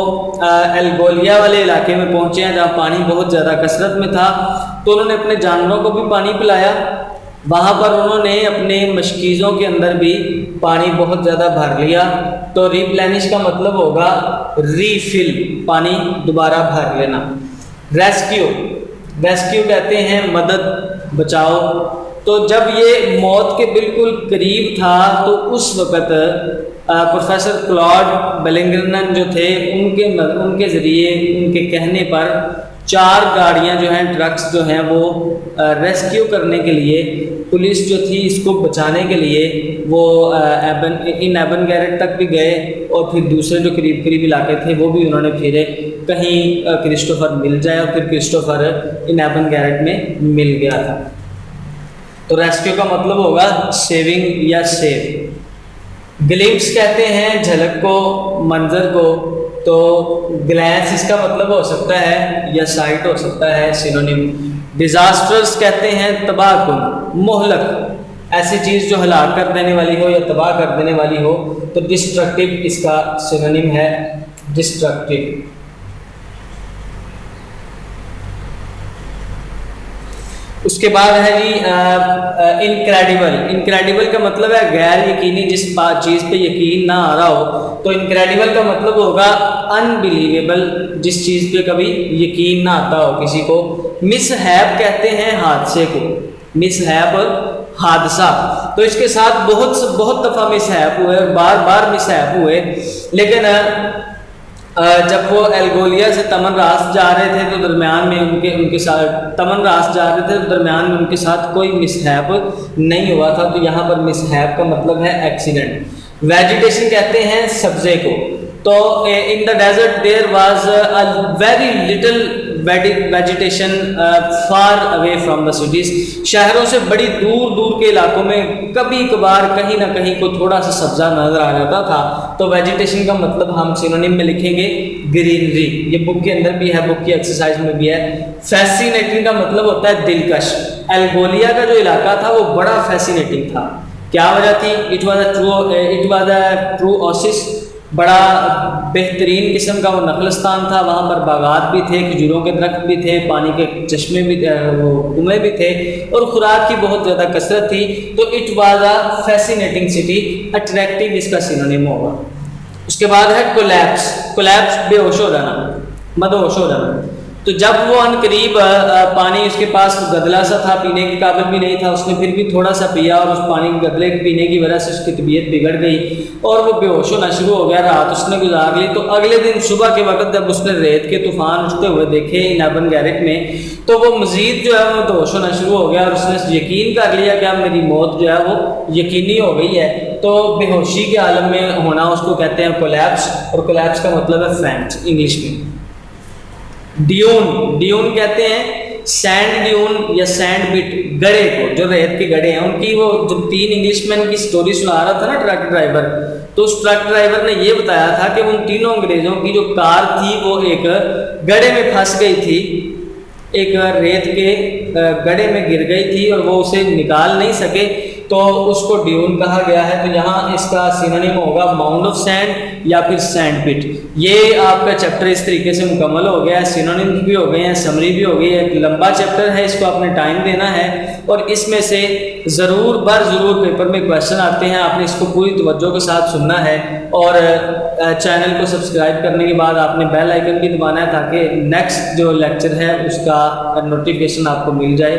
الگولیا والے علاقے میں پہنچے ہیں جہاں پانی بہت زیادہ کثرت میں تھا, تو انہوں نے اپنے جانوروں کو بھی پانی پلایا. وہاں پر انہوں نے اپنے مشکیزوں کے اندر بھی پانی بہت زیادہ بھر لیا. تو ریپلینش کا مطلب ہوگا ریفل, پانی دوبارہ بھر لینا. ریسکیو, ریسکیو کہتے ہیں مدد, بچاؤ. تو جب یہ موت کے بالکل قریب تھا تو اس وقت پروفیسر کلاڈ بیلنگرن جو تھے ان کے ذریعے, ان کے کہنے پر 4 گاڑیاں جو ہیں, ٹرکس جو ہیں, وہ ریسکیو کرنے کے لیے, پولیس جو تھی اس کو بچانے کے لیے وہ ایبن گیرٹ تک بھی گئے اور پھر دوسرے جو قریب علاقے تھے وہ بھی انہوں نے پھیرے کہیں کرسٹوفر مل جائے, اور پھر کرسٹوفر ایبن گیرٹ میں مل گیا تھا. تو ریسکیو کا مطلب ہوگا سیونگ یا سیو. گلمپس کہتے ہیں جھلک کو, منظر کو. تو گلینس اس کا مطلب ہو سکتا ہے یا سائٹ ہو سکتا ہے, سینونیم. ڈیزاسٹرز کہتے ہیں تباہ کن, مہلک, ایسی چیز جو ہلاک کر دینے والی ہو یا تباہ کر دینے والی ہو. تو ڈسٹرکٹیو اس کا سینونیم ہے, ڈسٹرکٹیو. اس کے بعد ہے جی انکریڈیبل. انکریڈیبل کا مطلب ہے غیر یقینی, جس چیز پہ یقین نہ آ رہا ہو. تو انکریڈیبل کا مطلب ہوگا انبلیویبل, جس چیز پہ کبھی یقین نہ آتا ہو کسی کو. مس ہیپ کہتے ہیں حادثے کو, مس ہیپ حادثہ. تو اس کے ساتھ بہت دفعہ مس ہیپ ہوئے, بار بار مس ہیپ ہوئے, لیکن جب وہ الگولیا سے تمن راست جا رہے تھے تو درمیان میں ان کے ساتھ تمن راست جا رہے تھے تو درمیان میں ان کے ساتھ کوئی مس ہیپ نہیں ہوا تھا. تو یہاں پر مس ہیپ کا مطلب ہے ایکسیڈنٹ. ویجیٹیشن کہتے ہیں سبزے کو. تو in the desert there was a very little vegetation far away from the cities. شہروں سے بڑی دور کے علاقوں میں کبھی کبھار کہیں نہ کہیں کو تھوڑا سا سبزہ نظر آ جاتا تھا. تو ویجیٹیشن کا مطلب ہم سینونیم میں لکھیں گے گرینری. یہ بک کے اندر بھی ہے, بک کی ایکسرسائز میں بھی ہے. فیسینیٹنگ کا مطلب ہوتا ہے دلکش. الگولیا کا جو علاقہ تھا وہ بڑا فیسینیٹنگ تھا. کیا وجہ تھی؟ اٹ واز اے ٹرو اوسس, بڑا بہترین قسم کا وہ نخلستان تھا. وہاں پر باغات بھی تھے, کھجوروں کے درخت بھی تھے, پانی کے چشمے بھی تھے, وہ کنویں بھی تھے, اور خوراک کی بہت زیادہ کثرت تھی. تو it was a fascinating city. Attractive اس کا سینونیم ہوگا. اس کے بعد ہے کولیپس. کولیپس بے ہوش ہو جانا, مدہوش ہو جانا. تو تو جب وہ ان قریب پانی اس کے پاس گدلا سا تھا، پینے کے قابل بھی نہیں تھا، اس نے پھر بھی تھوڑا سا پیا اور اس پانی کے گدلے پینے کی وجہ سے اس کی طبیعت بگڑ گئی اور وہ بے ہوش ہونا شروع ہو گیا۔ رات اس نے گزار لی، تو اگلے دن صبح کے وقت جب اس نے ریت کے طوفان اٹھتے ہوئے دیکھے ان ایبن گیرک میں، تو وہ مزید جو ہے وہ بے ہوش ہونا شروع ہو گیا اور اس نے یقین کر لیا کہ اب میری موت جو ہے وہ یقینی ہو گئی ہے۔ تو بے ہوشی کے عالم میں ہونا اس کو کہتے ہیں کولیپس، اور کولیپس کا مطلب ہے فینٹ انگلش میں۔ ڈیون کہتے ہیں سینڈ ڈیون یا سینڈ بٹ، گڑے کو، جو ریت کے گڑے ہیں ان کی، وہ جو 3 انگلش مین کی سٹوری سنا رہا تھا نا ٹرک ڈرائیور، تو اس ٹرک ڈرائیور نے یہ بتایا تھا کہ ان تینوں انگریزوں کی جو کار تھی وہ ایک گڑے میں پھنس گئی تھی، ایک ریت کے گڑے میں گر گئی تھی اور وہ اسے نکال نہیں سکے، تو اس کو ڈیون کہا گیا ہے۔ تو یہاں اس کا سینونیم ہوگا ماؤنڈ آف سینڈ یا پھر سینڈ پٹ۔ یہ آپ کا چیپٹر اس طریقے سے مکمل ہو گیا ہے، سینونیمز بھی ہو گئے ہیں، سمری بھی ہو گئی ہے۔ ایک لمبا چیپٹر ہے، اس کو آپ نے ٹائم دینا ہے اور اس میں سے ضرور پیپر میں کویشچن آتے ہیں، آپ نے اس کو پوری توجہ کے ساتھ سننا ہے اور چینل کو سبسکرائب کرنے کے بعد آپ نے بیل آئیکن بھی دبانا ہے تاکہ نیکسٹ جو لیکچر ہے اس کا نوٹیفیکیشن آپ کو مل جائے۔